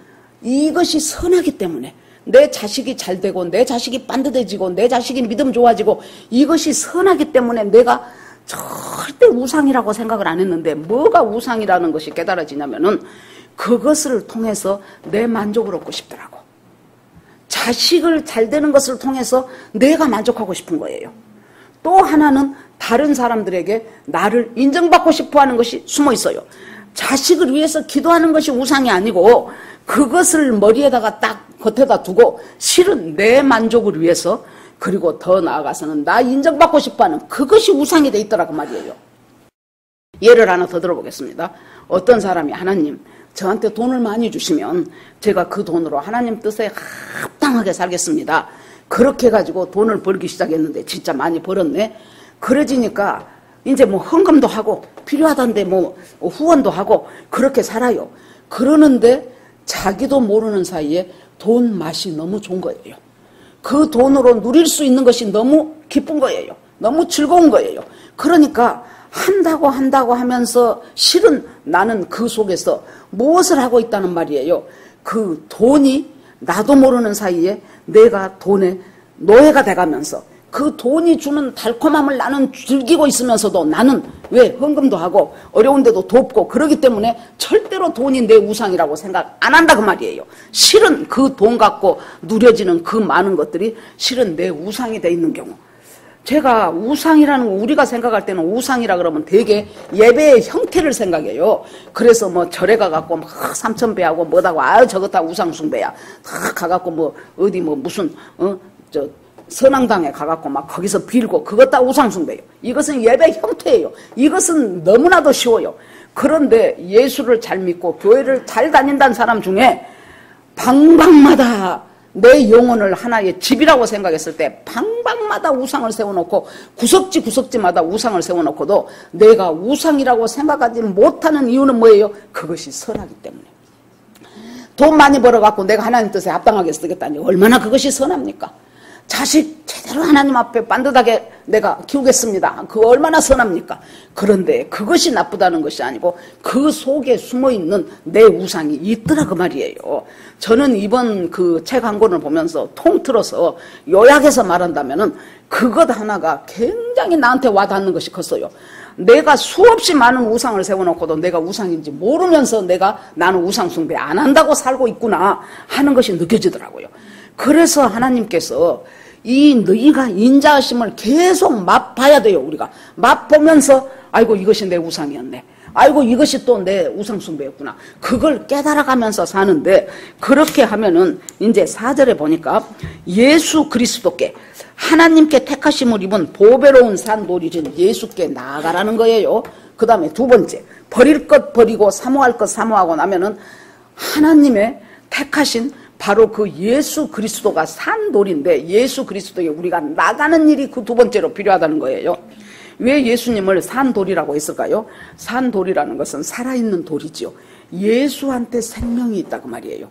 이것이 선하기 때문에 내 자식이 잘 되고 내 자식이 반듯해지고 내 자식이 믿음 좋아지고, 이것이 선하기 때문에 내가 절대 우상이라고 생각을 안 했는데, 뭐가 우상이라는 것이 깨달아지냐면은 그것을 통해서 내 만족을 얻고 싶더라고. 자식을 잘 되는 것을 통해서 내가 만족하고 싶은 거예요. 또 하나는 다른 사람들에게 나를 인정받고 싶어 하는 것이 숨어 있어요. 자식을 위해서 기도하는 것이 우상이 아니고, 그것을 머리에다가 딱 겉에다 두고 실은 내 만족을 위해서, 그리고 더 나아가서는 나 인정받고 싶어하는 그것이 우상이 돼 있더라고 말이에요. 예를 하나 더 들어보겠습니다. 어떤 사람이, 하나님 저한테 돈을 많이 주시면 제가 그 돈으로 하나님 뜻에 합당하게 살겠습니다. 그렇게 해가지고 돈을 벌기 시작했는데 진짜 많이 벌었네. 그래지니까 이제 뭐 헌금도 하고 필요하던데 뭐 후원도 하고 그렇게 살아요. 그러는데 자기도 모르는 사이에 돈 맛이 너무 좋은 거예요. 그 돈으로 누릴 수 있는 것이 너무 기쁜 거예요. 너무 즐거운 거예요. 그러니까 한다고 하면서 실은 나는 그 속에서 무엇을 하고 있다는 말이에요. 그 돈이 나도 모르는 사이에 내가 돈의 노예가 돼가면서 그 돈이 주는 달콤함을 나는 즐기고 있으면서도 나는 왜 헌금도 하고 어려운 데도 돕고 그러기 때문에 절대로 돈이 내 우상이라고 생각 안 한다 그 말이에요. 실은 그 돈 갖고 누려지는 그 많은 것들이 실은 내 우상이 돼 있는 경우. 제가 우상이라는 거, 우리가 생각할 때는 우상이라 그러면 되게 예배의 형태를 생각해요. 그래서 뭐 절에 가갖고 막 삼천배하고 뭐다고, 아유 저것다 우상숭배야. 다 가갖고 뭐 어디 뭐 무슨 선앙당에 가갖고 막 거기서 빌고 그것 다 우상숭배예요. 이것은 예배 형태예요. 이것은 너무나도 쉬워요. 그런데 예수를 잘 믿고 교회를 잘 다닌다는 사람 중에 방방마다 내 영혼을 하나의 집이라고 생각했을 때 방방마다 우상을 세워놓고 구석지마다 우상을 세워놓고도 내가 우상이라고 생각하지 못하는 이유는 뭐예요? 그것이 선하기 때문에. 돈 많이 벌어갖고 내가 하나님 뜻에 합당하게 쓰겠다니 얼마나 그것이 선합니까? 자식 제대로 하나님 앞에 반듯하게 내가 키우겠습니다. 그거 얼마나 선합니까? 그런데 그것이 나쁘다는 것이 아니고 그 속에 숨어있는 내 우상이 있더라 그 말이에요. 저는 이번 그 책 한 권을 보면서 통틀어서 요약해서 말한다면은 그것 하나가 굉장히 나한테 와닿는 것이 컸어요. 내가 수없이 많은 우상을 세워놓고도 내가 우상인지 모르면서 나는 우상 숭배 안 한다고 살고 있구나 하는 것이 느껴지더라고요. 그래서 하나님께서 이 너희가 인자하심을 계속 맛봐야 돼요. 우리가 맛보면서 아이고 이것이 내 우상이었네, 아이고 이것이 또 내 우상 숭배였구나, 그걸 깨달아가면서 사는데, 그렇게 하면은 이제 4절에 보니까 예수 그리스도께 하나님께 택하심을 입은 보배로운 산돌이신 예수께 나아가라는 거예요. 그 다음에 두 번째, 버릴 것 버리고 사모할 것 사모하고 나면은 하나님의 택하신 바로 그 예수 그리스도가 산돌인데, 예수 그리스도에 우리가 나가는 일이 그 두 번째로 필요하다는 거예요. 왜 예수님을 산돌이라고 했을까요? 산돌이라는 것은 살아있는 돌이지요. 예수한테 생명이 있다고 말이에요.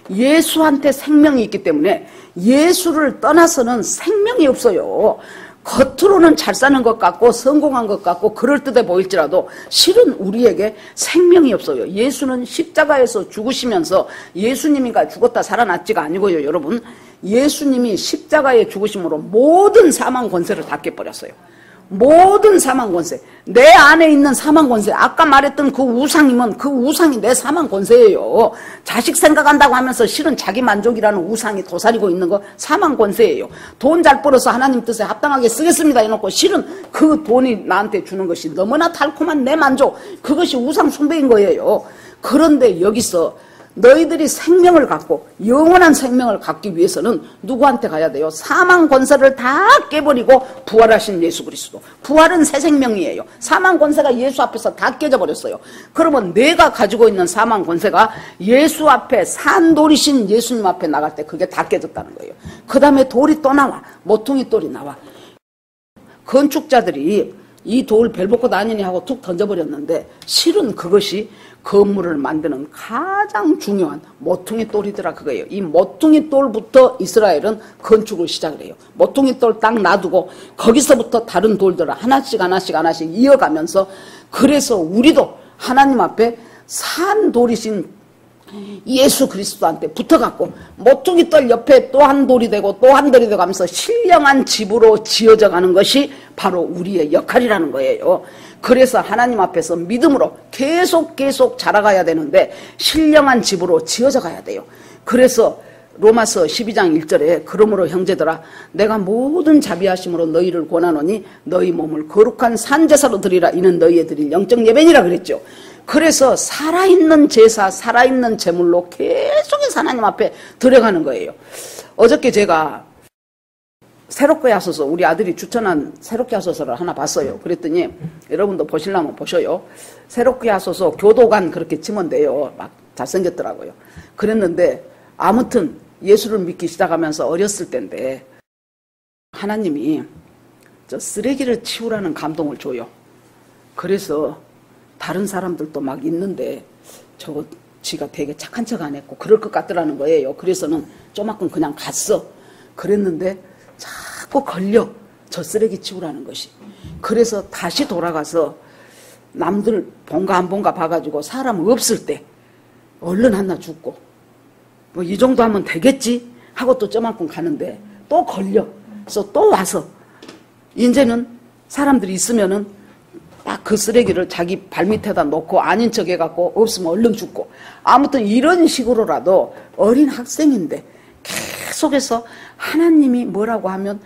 예수한테 생명이 있기 때문에 예수를 떠나서는 생명이 없어요. 겉으로는 잘 사는 것 같고 성공한 것 같고 그럴듯해 보일지라도 실은 우리에게 생명이 없어요. 예수는 십자가에서 죽으시면서 예수님이가 죽었다 살아났지가 아니고요. 여러분, 예수님이 십자가에 죽으심으로 모든 사망 권세를 다 깨버렸어요. 모든 사망 권세, 내 안에 있는 사망 권세, 아까 말했던 그 우상이면 그 우상이 내 사망 권세예요. 자식 생각한다고 하면서 실은 자기 만족이라는 우상이 도사리고 있는 거 사망 권세예요. 돈 잘 벌어서 하나님 뜻에 합당하게 쓰겠습니다 해놓고 실은 그 돈이 나한테 주는 것이 너무나 달콤한 내 만족, 그것이 우상 숭배인 거예요. 그런데 여기서 너희들이 생명을 갖고 영원한 생명을 갖기 위해서는 누구한테 가야 돼요? 사망 권세를 다 깨버리고 부활하신 예수 그리스도. 부활은 새 생명이에요. 사망 권세가 예수 앞에서 다 깨져버렸어요. 그러면 내가 가지고 있는 사망 권세가 예수 앞에 산돌이신 예수님 앞에 나갈 때 그게 다 깨졌다는 거예요. 그 다음에 돌이 또 나와. 모퉁이 돌이 나와. 건축자들이 이 돌 벨벗고 다니니 하고 툭 던져버렸는데 실은 그것이 건물을 만드는 가장 중요한 모퉁이 돌이더라 그거예요. 이 모퉁이 돌부터 이스라엘은 건축을 시작을 해요. 모퉁이 돌 딱 놔두고 거기서부터 다른 돌들을 하나씩 이어가면서, 그래서 우리도 하나님 앞에 산돌이신 예수 그리스도한테 붙어갖고 모퉁이 돌 옆에 또 한 돌이 되고 또 한 돌이 되고 하면서 신령한 집으로 지어져 가는 것이 바로 우리의 역할이라는 거예요. 그래서 하나님 앞에서 믿음으로 계속 자라가야 되는데 신령한 집으로 지어져 가야 돼요. 그래서 로마서 12장 1절에 그러므로 형제들아 내가 모든 자비하심으로 너희를 권하노니 너희 몸을 거룩한 산제사로 드리라, 이는 너희의 드릴 영적 예배니라 그랬죠. 그래서 살아있는 제사, 살아있는 제물로 계속해서 하나님 앞에 들어가는 거예요. 어저께 제가 새롭게 하소서, 우리 아들이 추천한 새롭게 하소서를 하나 봤어요. 그랬더니 여러분도 보시려면 보셔요. 새롭게 하소서 교도관 그렇게 치면 돼요. 막 잘생겼더라고요. 그랬는데 아무튼 예수를 믿기 시작하면서 어렸을 때인데 하나님이 저 쓰레기를 치우라는 감동을 줘요. 그래서 다른 사람들도 막 있는데 저거 지가 되게 착한 척 안 했고 그럴 것 같더라는 거예요. 그래서는 조만큼 그냥 갔어. 그랬는데 자꾸 걸려, 저 쓰레기 치우라는 것이. 그래서 다시 돌아가서 남들 본가 안 본가 봐가지고 사람 없을 때 얼른 하나 죽고 뭐 이 정도 하면 되겠지 하고 또 저만큼 가는데 또 걸려. 그래서 또 와서 이제는 사람들이 있으면은 딱 그 쓰레기를 자기 발밑에다 놓고 아닌 척 해갖고 없으면 얼른 죽고, 아무튼 이런 식으로라도 어린 학생인데 계속해서 하나님이 뭐라고 하면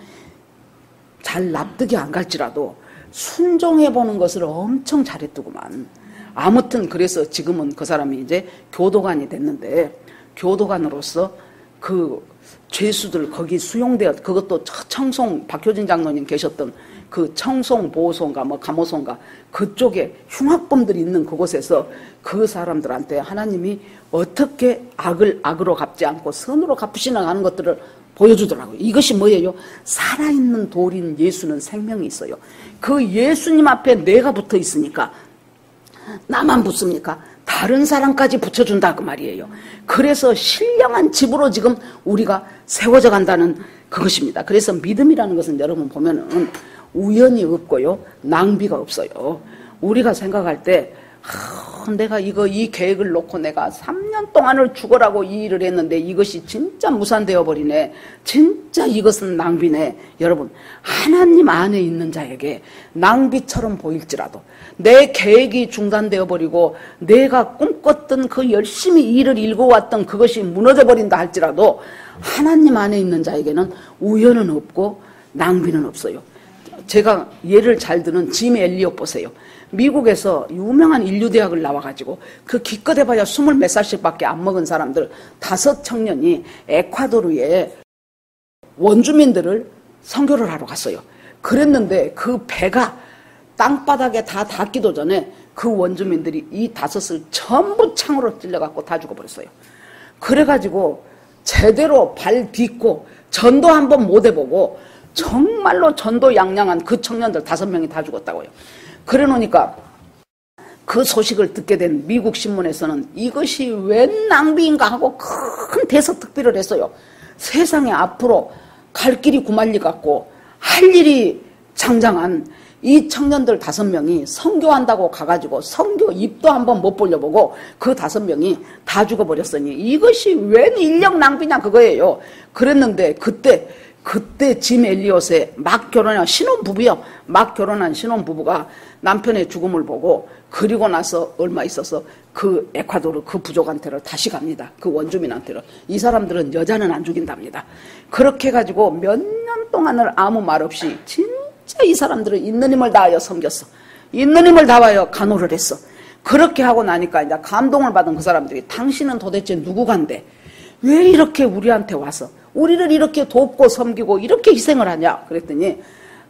잘 납득이 안 갈지라도 순종해보는 것을 엄청 잘했더구만. 아무튼 그래서 지금은 그 사람이 이제 교도관이 됐는데, 교도관으로서 그 죄수들 거기 수용되어, 그것도 청송 박효진 장로님 계셨던 그 청송보호소인가 뭐 감호소인가 그쪽에 흉악범들이 있는 그곳에서 그 사람들한테 하나님이 어떻게 악을 악으로 갚지 않고 선으로 갚으시나 하는 것들을 보여주더라고요. 이것이 뭐예요? 살아있는 돌인 예수는 생명이 있어요. 그 예수님 앞에 내가 붙어 있으니까 나만 붙습니까? 다른 사람까지 붙여준다 그 말이에요. 그래서 신령한 집으로 지금 우리가 세워져 간다는 그것입니다. 그래서 믿음이라는 것은 여러분 보면은 우연이 없고요, 낭비가 없어요. 우리가 생각할 때 내가 이 계획을 놓고 내가 3년 동안을 죽어라고 이 일을 했는데 이것이 진짜 무산되어 버리네. 진짜 이것은 낭비네. 여러분, 하나님 안에 있는 자에게 낭비처럼 보일지라도 내 계획이 중단되어 버리고 내가 꿈꿨던 그 열심히 일을 읽어왔던 그것이 무너져 버린다 할지라도 하나님 안에 있는 자에게는 우연은 없고 낭비는 없어요. 제가 예를 잘 드는 짐 엘리엇 보세요. 미국에서 유명한 인류대학을 나와가지고 그 기껏해봐야 20몇 살씩밖에 안 먹은 사람들 5 청년이 에콰도르에 원주민들을 선교를 하러 갔어요. 그랬는데 그 배가 땅바닥에 다 닿기도 전에 그 원주민들이 이 5을 전부 창으로 찔려갖고 다 죽어버렸어요. 그래가지고 제대로 발 딛고 전도 한번 못 해보고 정말로 전도 양양한 그 청년들 5명이 다 죽었다고요. 그래 놓으니까 그 소식을 듣게 된 미국 신문에서는 이것이 웬 낭비인가 하고 큰 대서특필을 했어요. 세상에 앞으로 갈 길이 구말리 같고 할 일이 장장한 이 청년들 5명이 선교한다고 가가지고 선교 입도 한번 못 벌려보고 그 5명이 다 죽어버렸으니 이것이 웬 인력 낭비냐 그거예요. 그랬는데 그때 짐 엘리엇의 막 결혼한 신혼부부요. 막 결혼한 신혼부부가 남편의 죽음을 보고 그리고 나서 얼마 있어서 그 에콰도르 그 부족한테를 다시 갑니다. 그 원주민한테를. 이 사람들은 여자는 안 죽인답니다. 그렇게 해가지고 몇 년 동안을 아무 말 없이 진짜 이 사람들은 있는 힘을 다하여 섬겼어. 있는 힘을 다하여 간호를 했어. 그렇게 하고 나니까 이제 감동을 받은 그 사람들이 당신은 도대체 누구간데 왜 이렇게 우리한테 와서 우리를 이렇게 돕고 섬기고 이렇게 희생을 하냐 그랬더니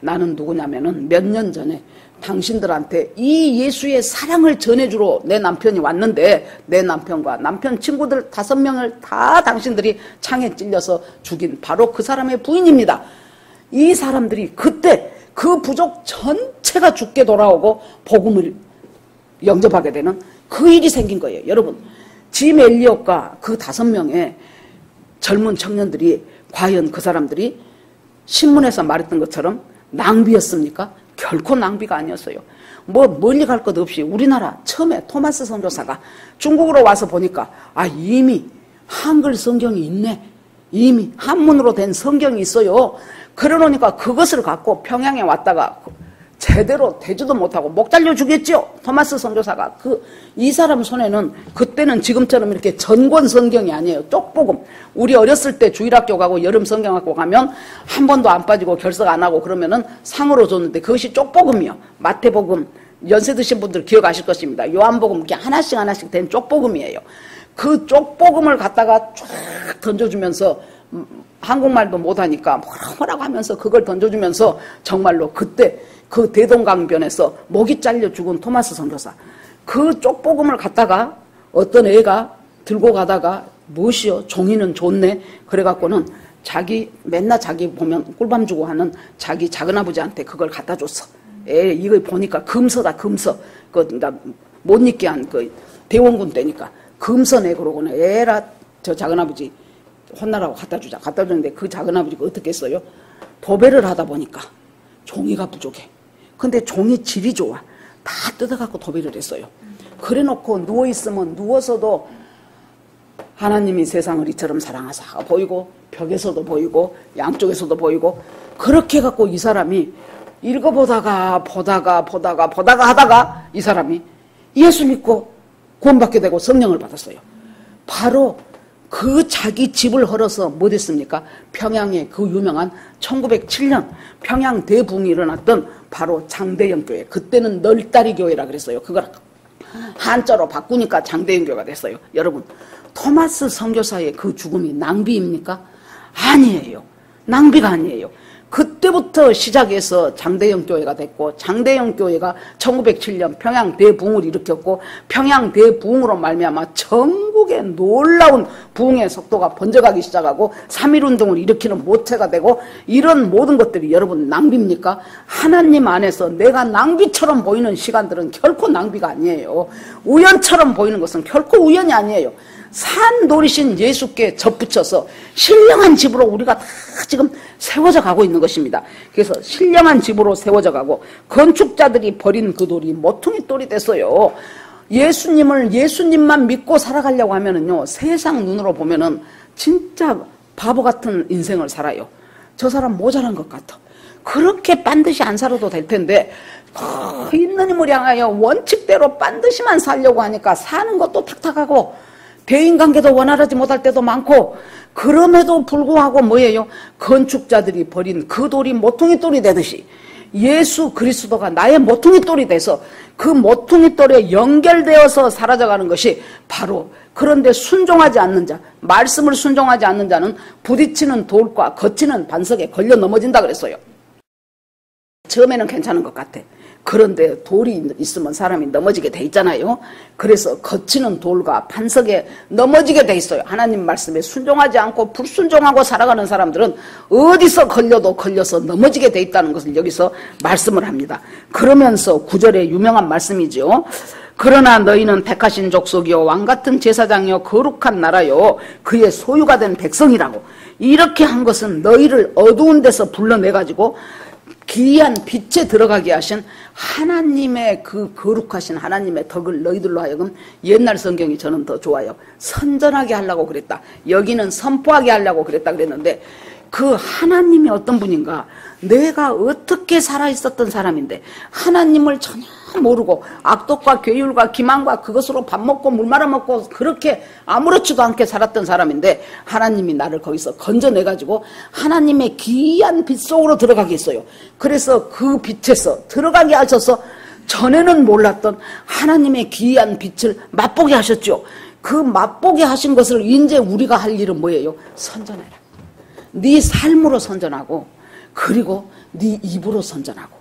나는 누구냐면은 몇 년 전에 당신들한테 이 예수의 사랑을 전해주러 내 남편이 왔는데 내 남편과 남편 친구들 5명을 다 당신들이 창에 찔려서 죽인 바로 그 사람의 부인입니다. 이 사람들이 그때 그 부족 전체가 죽게 돌아오고 복음을 영접하게 되는 그 일이 생긴 거예요. 여러분, 짐 엘리엇과 그 5명의 젊은 청년들이 과연 그 사람들이 신문에서 말했던 것처럼 낭비였습니까? 결코 낭비가 아니었어요. 뭐 멀리 갈 것 없이 우리나라 처음에 토마스 선교사가 중국으로 와서 보니까 이미 한글 성경이 있네. 이미 한문으로 된 성경이 있어요. 그러니까 그것을 갖고 평양에 왔다가 제대로 되지도 못하고 목 잘려 죽였죠. 토마스 선교사가 이 사람 손에는 그때는 지금처럼 이렇게 전권 성경이 아니에요. 쪽복음. 우리 어렸을 때 주일학교 가고 여름 성경학교 가면 한 번도 안 빠지고 결석 안 하고 그러면은 상으로 줬는데 그것이 쪽복음이요. 마태복음 연세 드신 분들 기억하실 것입니다. 요한복음 이렇게 하나씩 된 쪽복음이에요. 그 쪽복음을 갖다가 쫙 던져주면서 한국말도 못하니까 뭐라고 하면서 그걸 던져주면서 정말로 그때 그 대동강변에서 목이 잘려 죽은 토마스 선교사 그 쪽복음을 갖다가 어떤 애가 들고 가다가 무엇이요? 종이는 좋네. 그래갖고는 맨날 자기 보면 꿀밤 주고 하는 자기 작은아버지한테 그걸 갖다 줬어. 이거 보니까 금서다, 금서. 못 잊게 한 대원군 때니까. 금서네, 그러고는 에라, 저 작은아버지 혼나라고 갖다 주자. 갖다 줬는데 그 작은아버지가 어떻게 했어요? 도배를 하다 보니까 종이가 부족해. 근데 종이 질이 좋아. 다 뜯어갖고 도배를 했어요. 그래 놓고 누워있으면 누워서도 하나님이 세상을 이처럼 사랑하사 보이고 벽에서도 보이고 양쪽에서도 보이고 그렇게 해갖고 이 사람이 읽어보다가 보다가 하다가 이 사람이 예수 믿고 구원받게 되고 성령을 받았어요. 바로 그 자기 집을 헐어서 뭐 됐습니까? 평양의 그 유명한 1907년 평양 대붕이 일어났던 바로 장대영 교회. 그때는 널다리 교회라 그랬어요. 그걸 한자로 바꾸니까 장대영 교회가 됐어요. 여러분, 토마스 선교사의 그 죽음이 낭비입니까? 아니에요. 낭비가 아니에요. 그때부터 시작해서 장대영 교회가 됐고 장대영 교회가 1907년 평양 대붕을 일으켰고 평양 대붕으로 말미암아 전국에 속에 놀라운 부흥의 속도가 번져가기 시작하고 3.1운동을 일으키는 모태가 되고 이런 모든 것들이 여러분 낭비입니까? 하나님 안에서 내가 낭비처럼 보이는 시간들은 결코 낭비가 아니에요. 우연처럼 보이는 것은 결코 우연이 아니에요. 산 노리신 예수께 접붙여서 신령한 집으로 우리가 다 지금 세워져 가고 있는 것입니다. 그래서 신령한 집으로 세워져 가고 건축자들이 버린 그 돌이 모퉁이 돌이 됐어요. 예수님만 믿고 살아가려고 하면은요, 세상 눈으로 보면은 진짜 바보 같은 인생을 살아요. 저 사람 모자란 것 같아. 그렇게 반드시 안 살아도 될 텐데 있는 힘을 향하여 원칙대로 반드시만 살려고 하니까 사는 것도 탁탁하고 대인관계도 원활하지 못할 때도 많고, 그럼에도 불구하고 뭐예요? 건축자들이 버린 그 돌이 모퉁이 돌이 되듯이 예수 그리스도가 나의 모퉁이 돌이 돼서 그 모퉁이 돌에 연결되어서 사라져가는 것이 바로, 그런데 순종하지 않는 자, 말씀을 순종하지 않는 자는 부딪히는 돌과 거치는 반석에 걸려 넘어진다 그랬어요. 처음에는 괜찮은 것 같아. 그런데 돌이 있으면 사람이 넘어지게 돼 있잖아요. 그래서 거치는 돌과 반석에 넘어지게 돼 있어요. 하나님 말씀에 순종하지 않고 불순종하고 살아가는 사람들은 어디서 걸려도 걸려서 넘어지게 돼 있다는 것을 여기서 말씀을 합니다. 그러면서 9절에 유명한 말씀이죠. 그러나 너희는 택하신 족속이요 왕같은 제사장이요 거룩한 나라요 그의 소유가 된 백성이라고. 이렇게 한 것은 너희를 어두운 데서 불러내가지고 기이한 빛에 들어가게 하신 하나님의 그 거룩하신 하나님의 덕을 너희들로 하여금, 옛날 성경이 저는 더 좋아요. 선전하게 하려고 그랬다. 여기는 선포하게 하려고 그랬다 그랬는데, 그 하나님이 어떤 분인가, 내가 어떻게 살아있었던 사람인데 하나님을 전혀 모르고 악독과 괴율과 기만과 그것으로 밥 먹고 물 말아먹고 그렇게 아무렇지도 않게 살았던 사람인데 하나님이 나를 거기서 건져내가지고 하나님의 기이한 빛 속으로 들어가게 했어요. 그래서 그 빛에서 들어가게 하셔서 전에는 몰랐던 하나님의 기이한 빛을 맛보게 하셨죠. 그 맛보게 하신 것을 이제 우리가 할 일은 뭐예요? 선전해라. 네 삶으로 선전하고, 그리고 네 입으로 선전하고,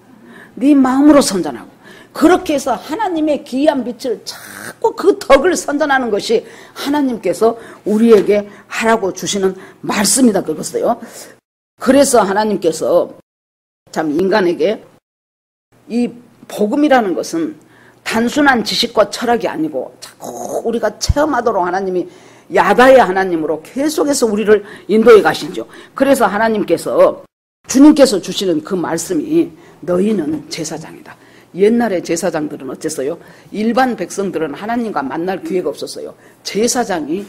네 마음으로 선전하고, 그렇게 해서 하나님의 기이한 빛을 자꾸 그 덕을 선전하는 것이 하나님께서 우리에게 하라고 주시는 말씀이다 그것이요. 그래서 하나님께서 참 인간에게 이 복음이라는 것은 단순한 지식과 철학이 아니고 자꾸 우리가 체험하도록 하나님이 야다의 하나님으로 계속해서 우리를 인도해 가시죠. 그래서 하나님께서, 주님께서 주시는 그 말씀이 너희는 제사장이다. 옛날에 제사장들은 어땠어요? 일반 백성들은 하나님과 만날 기회가 없었어요. 제사장이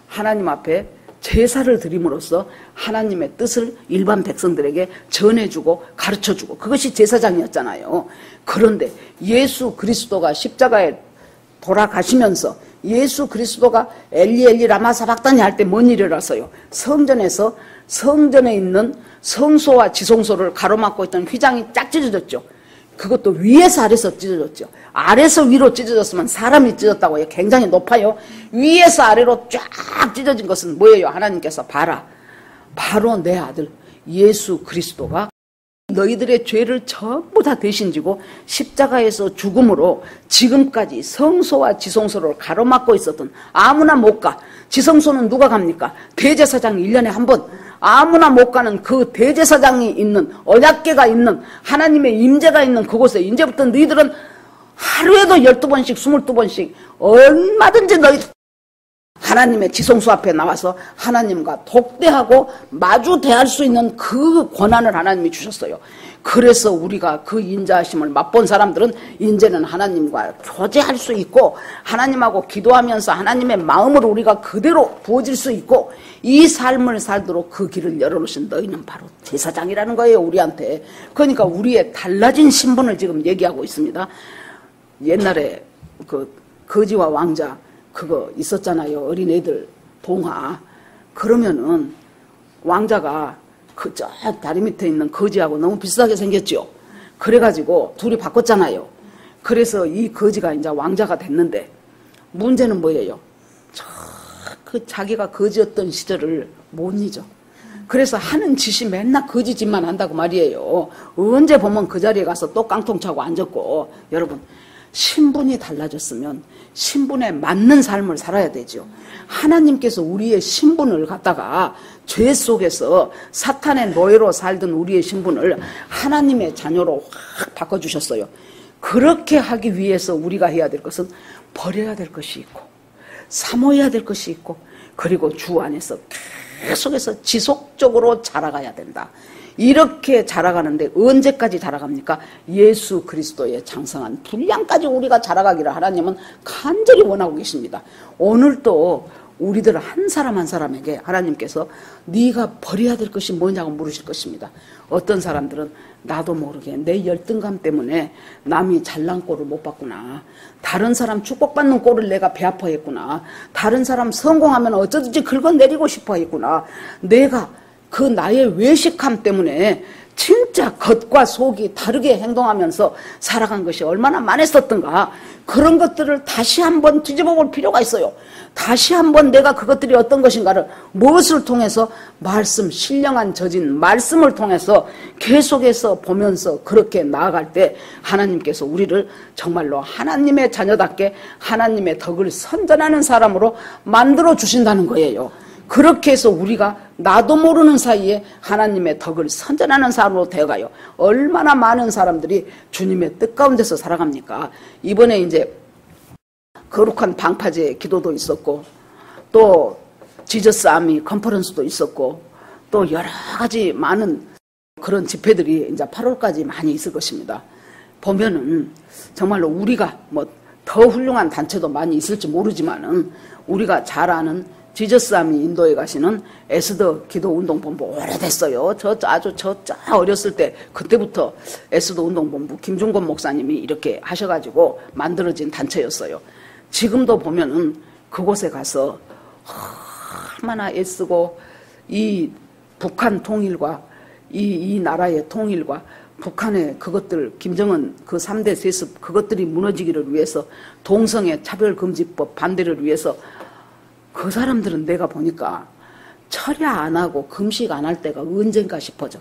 하나님 앞에 제사를 드림으로써 하나님의 뜻을 일반 백성들에게 전해주고 가르쳐주고, 그것이 제사장이었잖아요. 그런데 예수 그리스도가 십자가에 돌아가시면서 예수 그리스도가 엘리 엘리 라마 사박다니 할 때 뭔 일이 일어났어요? 성전에서 성전에 있는 성소와 지성소를 가로막고 있던 휘장이 쫙 찢어졌죠. 그것도 위에서 아래서 찢어졌죠. 아래서 위로 찢어졌으면 사람이 찢었다고 해요. 굉장히 높아요. 위에서 아래로 쫙 찢어진 것은 뭐예요? 하나님께서 봐라, 바로 내 아들 예수 그리스도가 너희들의 죄를 전부 다 대신 지고 십자가에서 죽음으로 지금까지 성소와 지성소를 가로막고 있었던, 아무나 못 가. 지성소는 누가 갑니까? 대제사장이 1년에 한 번. 아무나 못 가는 그 대제사장이 있는, 언약궤가 있는, 하나님의 임재가 있는 그곳에 이제부터 너희들은 하루에도 12번씩 22번씩 얼마든지 너희 하나님의 지성소 앞에 나와서 하나님과 독대하고 마주 대할 수 있는 그 권한을 하나님이 주셨어요. 그래서 우리가 그 인자하심을 맛본 사람들은 이제는 하나님과 교제할 수 있고, 하나님하고 기도하면서 하나님의 마음으로 우리가 그대로 부어질 수 있고, 이 삶을 살도록 그 길을 열어놓으신 너희는 바로 제사장이라는 거예요, 우리한테. 그러니까 우리의 달라진 신분을 지금 얘기하고 있습니다. 옛날에 그 거지와 왕자 그거 있었잖아요. 어린애들 동화. 그러면은 왕자가 그 저 다리 밑에 있는 거지하고 너무 비슷하게 생겼죠. 그래가지고 둘이 바꿨잖아요. 그래서 이 거지가 이제 왕자가 됐는데, 문제는 뭐예요? 그 자기가 거지였던 시절을 못 잊어. 그래서 하는 짓이 맨날 거지 짓만 한다고 말이에요. 언제 보면 그 자리에 가서 또 깡통 차고 앉았고. 여러분, 신분이 달라졌으면 신분에 맞는 삶을 살아야 되죠. 하나님께서 우리의 신분을 갖다가 죄 속에서 사탄의 노예로 살던 우리의 신분을 하나님의 자녀로 확 바꿔주셨어요. 그렇게 하기 위해서 우리가 해야 될 것은 버려야 될 것이 있고 사모해야 될 것이 있고 그리고 주 안에서 계속해서 지속적으로 자라가야 된다. 이렇게 자라가는데 언제까지 자라갑니까? 예수 그리스도의 장성한 분량까지 우리가 자라가기를 하나님은 간절히 원하고 계십니다. 오늘도 우리들 한 사람 한 사람에게 하나님께서 네가 버려야 될 것이 뭐냐고 물으실 것입니다. 어떤 사람들은 나도 모르게 내 열등감 때문에 남이 잘난 꼴을 못 봤구나. 다른 사람 축복받는 꼴을 내가 배 아파했구나. 다른 사람 성공하면 어쩌든지 긁어내리고 싶어 했구나. 내가 그 나의 외식함 때문에 진짜 겉과 속이 다르게 행동하면서 살아간 것이 얼마나 많았었던가. 그런 것들을 다시 한번 뒤집어 볼 필요가 있어요. 다시 한번 내가 그것들이 어떤 것인가를 무엇을 통해서 말씀, 신령한 저진 말씀을 통해서 계속해서 보면서 그렇게 나아갈 때 하나님께서 우리를 정말로 하나님의 자녀답게 하나님의 덕을 선전하는 사람으로 만들어 주신다는 거예요. 그렇게 해서 우리가 나도 모르는 사이에 하나님의 덕을 선전하는 사람으로 되어가요. 얼마나 많은 사람들이 주님의 뜻 가운데서 살아갑니까? 이번에 이제 거룩한 방파제 기도도 있었고 또 지저스 아미 컨퍼런스도 있었고 또 여러 가지 많은 그런 집회들이 이제 8월까지 많이 있을 것입니다. 보면은 정말로 우리가 뭐 더 훌륭한 단체도 많이 있을지 모르지만은 우리가 잘 아는 지저스아미 인도에 가시는 에스더 기도운동본부 오래됐어요. 아주 어렸을 때 그때부터 에스더 운동본부 김중권 목사님이 이렇게 하셔가지고 만들어진 단체였어요. 지금도 보면은 그곳에 가서 얼마나 애쓰고 이 북한 통일과 이 나라의 통일과 북한의 그것들 김정은 그 3대 세습 그것들이 무너지기를 위해서 동성애 차별금지법 반대를 위해서 그 사람들은 내가 보니까 철야 안 하고 금식 안 할 때가 언젠가 싶어져.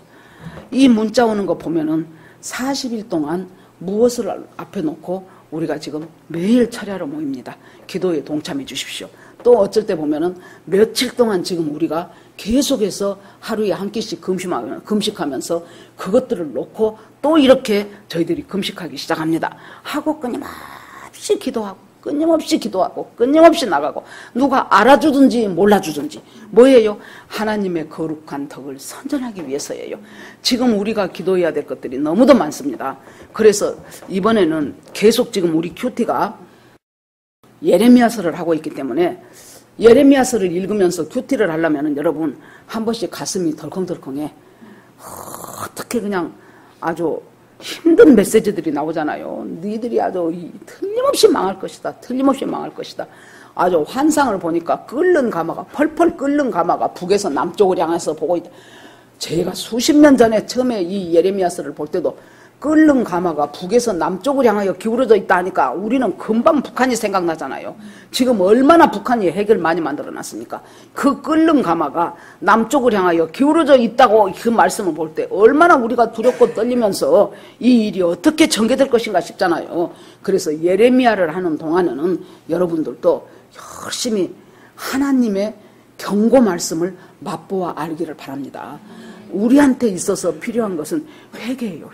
이 문자 오는 거 보면은 40일 동안 무엇을 앞에 놓고 우리가 지금 매일 철야로 모입니다. 기도에 동참해 주십시오. 또 어쩔 때 보면은 며칠 동안 지금 우리가 계속해서 하루에 한 끼씩 금식하면서 그것들을 놓고 또 이렇게 저희들이 금식하기 시작합니다. 하고 끊임없이 기도하고 끊임없이 나가고 누가 알아주든지 몰라주든지 뭐예요? 하나님의 거룩한 덕을 선전하기 위해서예요. 지금 우리가 기도해야 될 것들이 너무도 많습니다. 그래서 이번에는 계속 지금 우리 큐티가 예레미야서를 하고 있기 때문에 예레미야서를 읽으면서 큐티를 하려면 여러분 한 번씩 가슴이 덜컹덜컹해. 어떻게 그냥 아주 힘든 메시지들이 나오잖아요. 너희들이 아주 틀림없이 망할 것이다. 틀림없이 망할 것이다. 아주 환상을 보니까 끓는 가마가 펄펄 끓는 가마가 북에서 남쪽을 향해서 보고 있다. 제가 수십 년 전에 처음에 이 예레미야서를 볼 때도 끓는 가마가 북에서 남쪽을 향하여 기울어져 있다 하니까 우리는 금방 북한이 생각나잖아요. 지금 얼마나 북한이 핵을 많이 만들어놨습니까? 그 끓는 가마가 남쪽을 향하여 기울어져 있다고 그 말씀을 볼 때 얼마나 우리가 두렵고 떨리면서 이 일이 어떻게 전개될 것인가 싶잖아요. 그래서 예레미야를 하는 동안에는 여러분들도 열심히 하나님의 경고 말씀을 맛보아 알기를 바랍니다. 우리한테 있어서 필요한 것은 회개예요.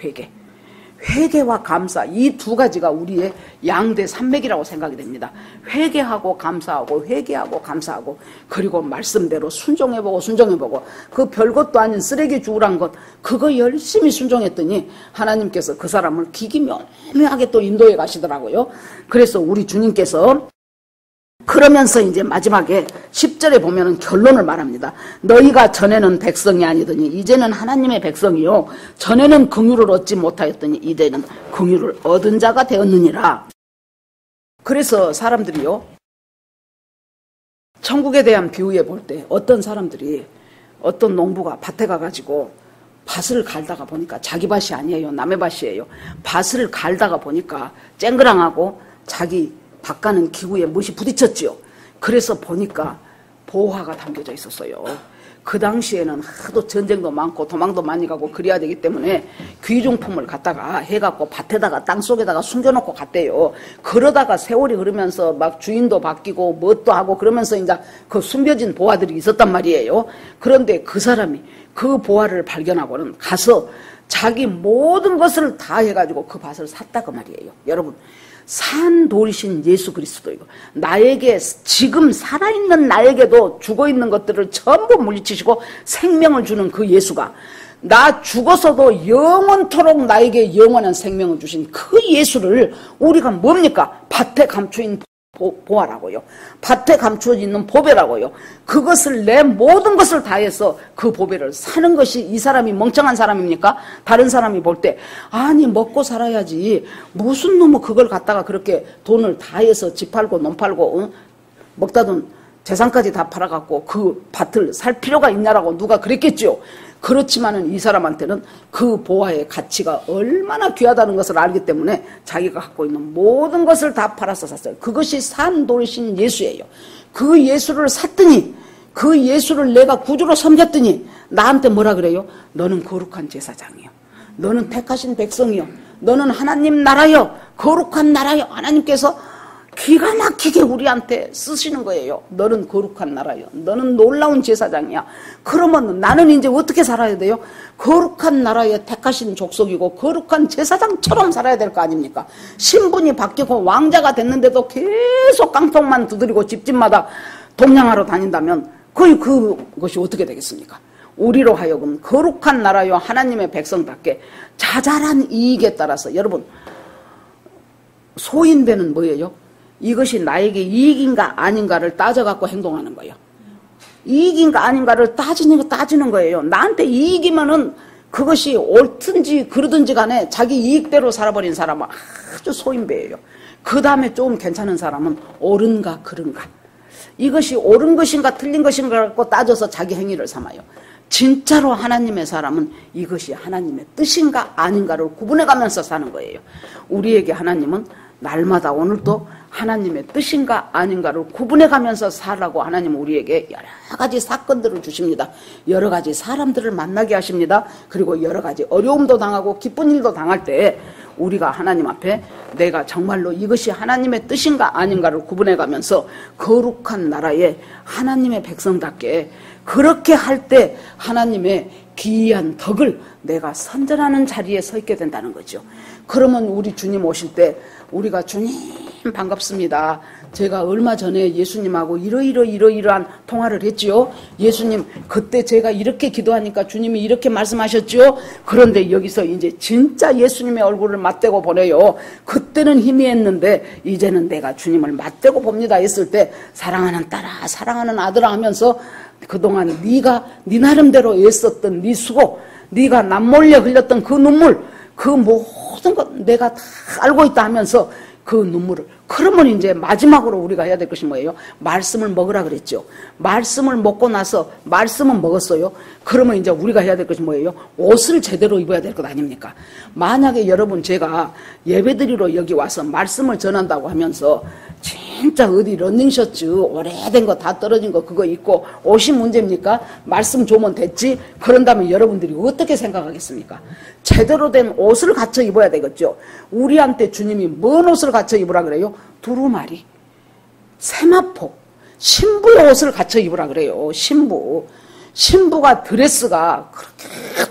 회개와 감사, 이 두 가지가 우리의 양대 산맥이라고 생각이 됩니다. 회개하고 감사하고 그리고 말씀대로 순종해보고 그 별것도 아닌 쓰레기 주우란 것 그거 열심히 순종했더니 하나님께서 그 사람을 기기묘묘하게 또 인도해 가시더라고요. 그래서 우리 주님께서 그러면서 이제 마지막에 10절에 보면은 결론을 말합니다. 너희가 전에는 백성이 아니더니 이제는 하나님의 백성이요. 전에는 긍휼을 얻지 못하였더니 이제는 긍휼을 얻은 자가 되었느니라. 그래서 사람들이요. 천국에 대한 비유에 볼 때 어떤 사람들이 어떤 농부가 밭에 가가지고 밭을 갈다가 보니까 자기 밭이 아니에요. 남의 밭이에요. 밭을 갈다가 보니까 쨍그랑하고 자기 밭 가는 기구에 못이 부딪혔지요. 그래서 보니까 보화가 담겨져 있었어요. 그 당시에는 하도 전쟁도 많고 도망도 많이 가고 그래야 되기 때문에 귀중품을 갖다가 해갖고 밭에다가 땅속에다가 숨겨놓고 갔대요. 그러다가 세월이 흐르면서 막 주인도 바뀌고 뭣도 하고 그러면서 이제 그 숨겨진 보화들이 있었단 말이에요. 그런데 그 사람이 그 보화를 발견하고는 가서 자기 모든 것을 다 해가지고 그 밭을 샀다 그 말이에요. 여러분, 산 돌이신 예수 그리스도이고 나에게 지금 살아있는 나에게도 죽어있는 것들을 전부 물리치시고 생명을 주는 그 예수가 나 죽어서도 영원토록 나에게 영원한 생명을 주신 그 예수를 우리가 뭡니까? 밭에 감추인 보아라고요. 밭에 감추어 있는 보배라고요. 그것을 내 모든 것을 다해서 그 보배를 사는 것이 이 사람이 멍청한 사람입니까? 다른 사람이 볼 때 아니 먹고 살아야지 무슨 놈의 그걸 갖다가 그렇게 돈을 다해서 집 팔고 논 팔고 먹다 돈 재산까지 다 팔아갖고 그 밭을 살 필요가 있냐라고 누가 그랬겠죠. 그렇지만은 이 사람한테는 그 보화의 가치가 얼마나 귀하다는 것을 알기 때문에 자기가 갖고 있는 모든 것을 다 팔아서 샀어요. 그것이 산 돌이신 예수예요. 그 예수를 샀더니 그 예수를 내가 구주로 섬겼더니 나한테 뭐라 그래요? 너는 거룩한 제사장이요. 너는 택하신 백성이요. 너는 하나님 나라요. 거룩한 나라요. 하나님께서 기가 막히게 우리한테 쓰시는 거예요. 너는 거룩한 나라요. 너는 놀라운 제사장이야. 그러면 나는 이제 어떻게 살아야 돼요? 거룩한 나라에 택하신 족속이고 거룩한 제사장처럼 살아야 될 거 아닙니까? 신분이 바뀌고 왕자가 됐는데도 계속 깡통만 두드리고 집집마다 동냥하러 다닌다면 그것이 어떻게 되겠습니까? 우리로 하여금 거룩한 나라요 하나님의 백성답게 자잘한 이익에 따라서 여러분 소인배는 뭐예요? 이것이 나에게 이익인가 아닌가를 따져갖고 행동하는 거예요. 이익인가 아닌가를 따지는 거예요. 나한테 이익이면은 그것이 옳든지 그러든지 간에 자기 이익대로 살아버린 사람은 아주 소인배예요. 그 다음에 좀 괜찮은 사람은 옳은가 그른가. 이것이 옳은 것인가 틀린 것인가 갖고 따져서 자기 행위를 삼아요. 진짜로 하나님의 사람은 이것이 하나님의 뜻인가 아닌가를 구분해가면서 사는 거예요. 우리에게 하나님은 날마다 오늘도 하나님의 뜻인가 아닌가를 구분해가면서 살라고 하나님은 우리에게 여러 가지 사건들을 주십니다. 여러 가지 사람들을 만나게 하십니다. 그리고 여러 가지 어려움도 당하고 기쁜 일도 당할 때 우리가 하나님 앞에 내가 정말로 이것이 하나님의 뜻인가 아닌가를 구분해가면서 거룩한 나라에 하나님의 백성답게 그렇게 할 때 하나님의 기이한 덕을 내가 선전하는 자리에 서 있게 된다는 거죠. 그러면 우리 주님 오실 때 우리가 주님 반갑습니다. 제가 얼마 전에 예수님하고 이러이러한 통화를 했지요. 예수님 그때 제가 이렇게 기도하니까 주님이 이렇게 말씀하셨지요. 그런데 여기서 이제 진짜 예수님의 얼굴을 맞대고 보내요. 그때는 희미했는데 이제는 내가 주님을 맞대고 봅니다 했을 때 사랑하는 딸아 사랑하는 아들아 하면서 그동안 네가 네 나름대로 애썼던 네 수고 네가 남몰래 흘렸던 그 눈물 그 모든 것 내가 다 알고 있다 하면서 그 눈물을 그러면 이제 마지막으로 우리가 해야 될 것이 뭐예요? 말씀을 먹으라 그랬죠. 말씀을 먹고 나서 말씀은 먹었어요. 그러면 이제 우리가 해야 될 것이 뭐예요? 옷을 제대로 입어야 될 것 아닙니까? 만약에 여러분 제가 예배드리러 여기 와서 말씀을 전한다고 하면서 진짜 어디 러닝셔츠 오래된 거 다 떨어진 거 그거 입고 옷이 문제입니까? 말씀 조면 됐지? 그런다면 여러분들이 어떻게 생각하겠습니까? 제대로 된 옷을 갖춰 입어야 되겠죠. 우리한테 주님이 뭔 옷을 갖춰 입으라 그래요? 두루마리, 세마포, 신부의 옷을 갖춰 입으라 그래요. 신부가 드레스가 그렇게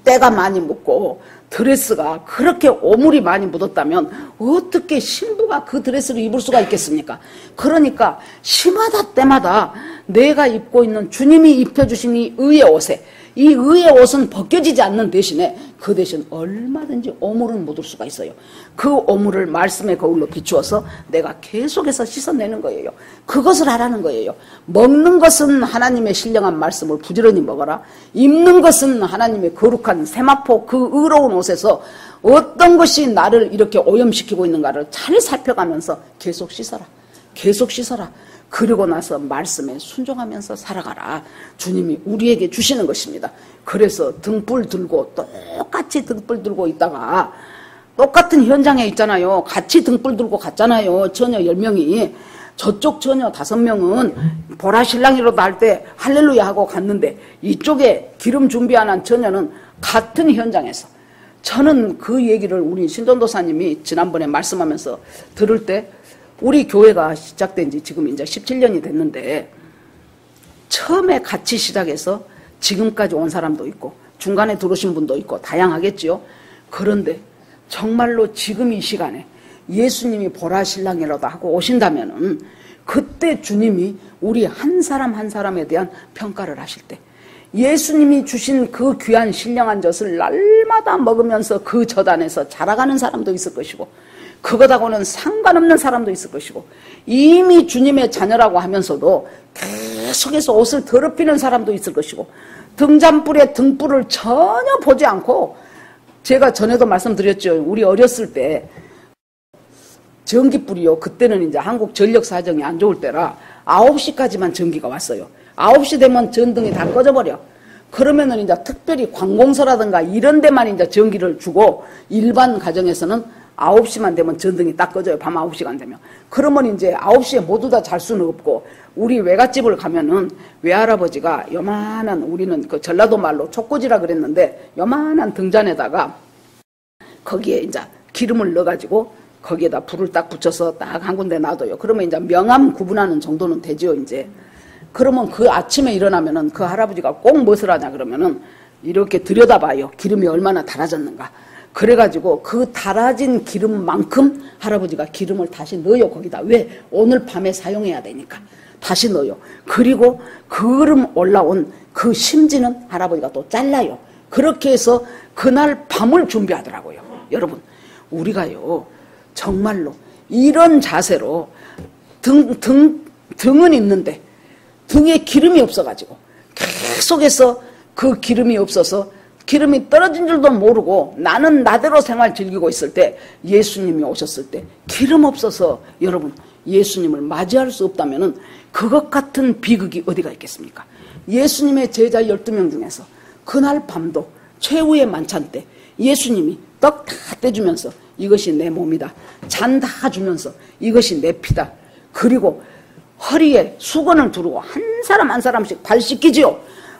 때가 많이 묻고 드레스가 그렇게 오물이 많이 묻었다면 어떻게 신부가 그 드레스를 입을 수가 있겠습니까? 그러니까 시마다 때마다 내가 입고 있는 주님이 입혀주신 이 의의 옷에 이 의의 옷은 벗겨지지 않는 대신에 그 대신 얼마든지 오물은 묻을 수가 있어요. 그 오물을 말씀의 거울로 비추어서 내가 계속해서 씻어내는 거예요. 그것을 하라는 거예요. 먹는 것은 하나님의 신령한 말씀을 부지런히 먹어라. 입는 것은 하나님의 거룩한 세마포 그 의로운 옷에서 어떤 것이 나를 이렇게 오염시키고 있는가를 잘 살펴가면서 계속 씻어라. 계속 씻어라. 그리고 나서 말씀에 순종하면서 살아가라. 주님이 우리에게 주시는 것입니다. 그래서 등불 들고 똑같이 등불 들고 있다가 똑같은 현장에 있잖아요. 같이 등불 들고 갔잖아요. 처녀 10명이. 저쪽 처녀 5명은 보라 신랑이로도 할 때 할렐루야 하고 갔는데 이쪽에 기름 준비 안 한 처녀는 같은 현장에서, 저는 그 얘기를 우리 신전도사님이 지난번에 말씀하면서 들을 때, 우리 교회가 시작된 지 지금 이제 17년이 됐는데 처음에 같이 시작해서 지금까지 온 사람도 있고 중간에 들어오신 분도 있고 다양하겠지요. 그런데 정말로 지금 이 시간에 예수님이 보라 신랑이라도 하고 오신다면은 그때 주님이 우리 한 사람 한 사람에 대한 평가를 하실 때, 예수님이 주신 그 귀한 신령한 젖을 날마다 먹으면서 그 젖 안에서 자라가는 사람도 있을 것이고, 그것하고는 상관없는 사람도 있을 것이고, 이미 주님의 자녀라고 하면서도 계속해서 옷을 더럽히는 사람도 있을 것이고, 등잔불에 등불을 전혀 보지 않고, 제가 전에도 말씀드렸죠. 우리 어렸을 때 전기불이요, 그때는 이제 한국 전력 사정이 안 좋을 때라 9시까지만 전기가 왔어요. 9시 되면 전등이 다 꺼져버려. 그러면은 이제 특별히 관공서라든가 이런 데만 이제 전기를 주고, 일반 가정에서는 9시만 되면 전등이 딱 꺼져요. 밤 9시간 되면. 그러면 이제 9시에 모두 다 잘 수는 없고, 우리 외갓집을 가면은 외할아버지가 요만한, 우리는 그 전라도 말로 촉고지라 그랬는데, 요만한 등잔에다가 거기에 이제 기름을 넣어가지고 거기에다 불을 딱 붙여서 딱 한 군데 놔둬요. 그러면 이제 명암 구분하는 정도는 되죠, 이제. 그러면 그 아침에 일어나면은 그 할아버지가 꼭 무엇을 하냐 그러면은 이렇게 들여다봐요. 기름이 얼마나 달아졌는가. 그래가지고 그 달아진 기름만큼 할아버지가 기름을 다시 넣어요, 거기다. 왜? 오늘 밤에 사용해야 되니까. 다시 넣어요. 그리고 그름 올라온 그 심지는 할아버지가 또 잘라요. 그렇게 해서 그날 밤을 준비하더라고요. 여러분, 우리가요, 정말로 이런 자세로 등은 있는데 등에 기름이 없어가지고 계속해서 그 기름이 없어서 기름이 떨어진 줄도 모르고 나는 나대로 생활 즐기고 있을 때, 예수님이 오셨을 때 기름 없어서 여러분 예수님을 맞이할 수 없다면은 그것 같은 비극이 어디가 있겠습니까? 예수님의 제자 12명 중에서 그날 밤도 최후의 만찬 때 예수님이 떡 다 떼주면서 이것이 내 몸이다, 잔 다 주면서 이것이 내 피다, 그리고 허리에 수건을 두르고 한 사람 한 사람씩 발 씻기지요.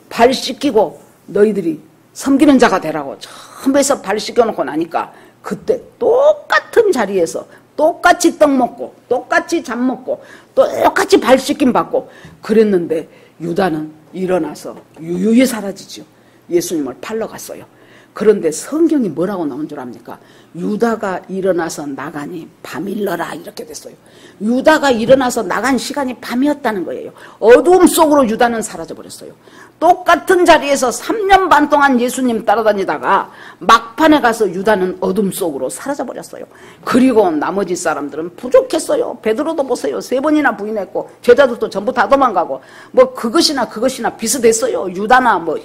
발 씻기고 너희들이 섬기는 자가 되라고 처음에서 발 씻겨놓고 나니까 그때 똑같은 자리에서 똑같이 떡 먹고 똑같이 잠 먹고 똑같이 발 씻김 받고 그랬는데, 유다는 일어나서 유유히 사라지죠. 예수님을 팔러 갔어요. 그런데 성경이 뭐라고 나온 줄 압니까? 유다가 일어나서 나가니 밤일러라, 이렇게 됐어요. 유다가 일어나서 나간 시간이 밤이었다는 거예요. 어두움 속으로 유다는 사라져버렸어요. 똑같은 자리에서 3년 반 동안 예수님 따라다니다가 막판에 가서 유다는 어둠 속으로 사라져버렸어요. 그리고 나머지 사람들은 부족했어요. 베드로도 보세요. 3번이나 부인했고 제자들도 전부 다 도망가고 뭐 그것이나 비슷했어요. 유다나 뭐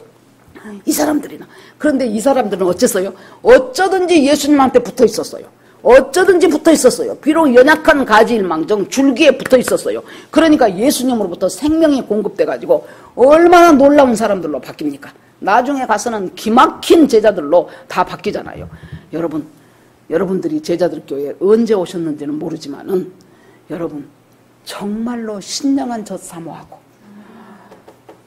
이 사람들이나. 그런데 이 사람들은 어쨌어요? 어쩌든지 예수님한테 붙어 있었어요. 어쩌든지 붙어 있었어요. 비록 연약한 가지일망정 줄기에 붙어 있었어요. 그러니까 예수님으로부터 생명이 공급돼가지고 얼마나 놀라운 사람들로 바뀝니까? 나중에 가서는 기막힌 제자들로 다 바뀌잖아요. 여러분들이 제자들 교회에 언제 오셨는지는 모르지만은 여러분 정말로 신령한 젖 사모하고,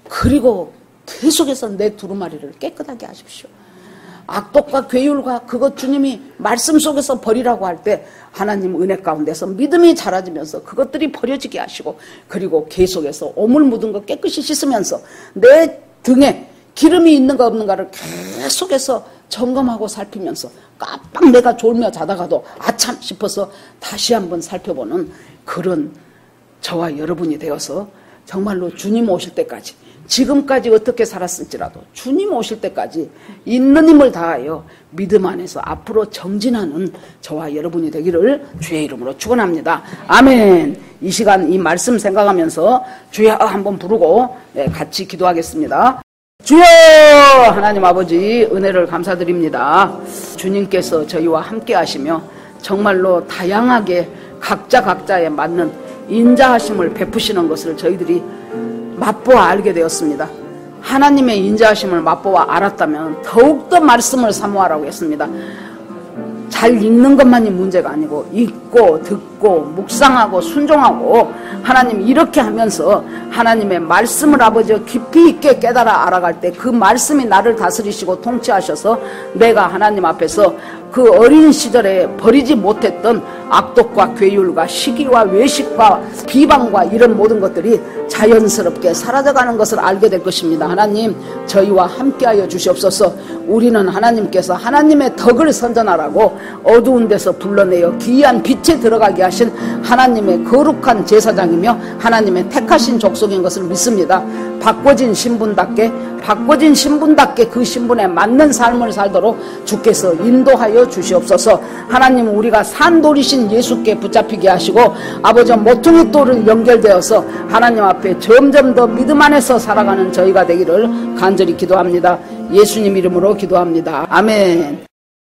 그리고 계속해서 내 두루마리를 깨끗하게 하십시오. 악독과 괴율과 그것 주님이 말씀 속에서 버리라고 할 때 하나님 은혜 가운데서 믿음이 자라지면서 그것들이 버려지게 하시고, 그리고 계속해서 오물 묻은 거 깨끗이 씻으면서 내 등에 기름이 있는가 없는가를 계속해서 점검하고 살피면서 깜빡 내가 졸며 자다가도 아참 싶어서 다시 한번 살펴보는 그런 저와 여러분이 되어서 정말로 주님 오실 때까지, 지금까지 어떻게 살았을지라도 주님 오실 때까지 있는 힘을 다하여 믿음 안에서 앞으로 정진하는 저와 여러분이 되기를 주의 이름으로 축원합니다. 아멘. 이 시간 이 말씀 생각하면서 주여 한번 부르고 같이 기도하겠습니다. 주여, 하나님 아버지 은혜를 감사드립니다. 주님께서 저희와 함께 하시며 정말로 다양하게 각자에 맞는 인자하심을 베푸시는 것을 저희들이 맛보아 알게 되었습니다. 하나님의 인자하심을 맛보아 알았다면 더욱더 말씀을 사모하라고 했습니다. 잘 읽는 것만이 문제가 아니고 믿고 듣고 묵상하고 순종하고 하나님 이렇게 하면서 하나님의 말씀을 아버지 깊이 있게 깨달아 알아갈 때 그 말씀이 나를 다스리시고 통치하셔서 내가 하나님 앞에서 그 어린 시절에 버리지 못했던 악독과 괴율과 시기와 외식과 비방과 이런 모든 것들이 자연스럽게 사라져가는 것을 알게 될 것입니다. 하나님 저희와 함께하여 주시옵소서. 우리는 하나님께서 하나님의 덕을 선전하라고 어두운 데서 불러내어 기이한 빛에 들어가게 하신 하나님의 거룩한 제사장이며 하나님의 택하신 족속인 것을 믿습니다. 바꿔진 신분답게 그 신분에 맞는 삶을 살도록 주께서 인도하여 주시옵소서. 하나님 우리가 산돌이신 예수께 붙잡히게 하시고 아버지 모퉁이 돌을 연결되어서 하나님 앞에 점점 더 믿음 안에서 살아가는 저희가 되기를 간절히 기도합니다. 예수님 이름으로 기도합니다. 아멘.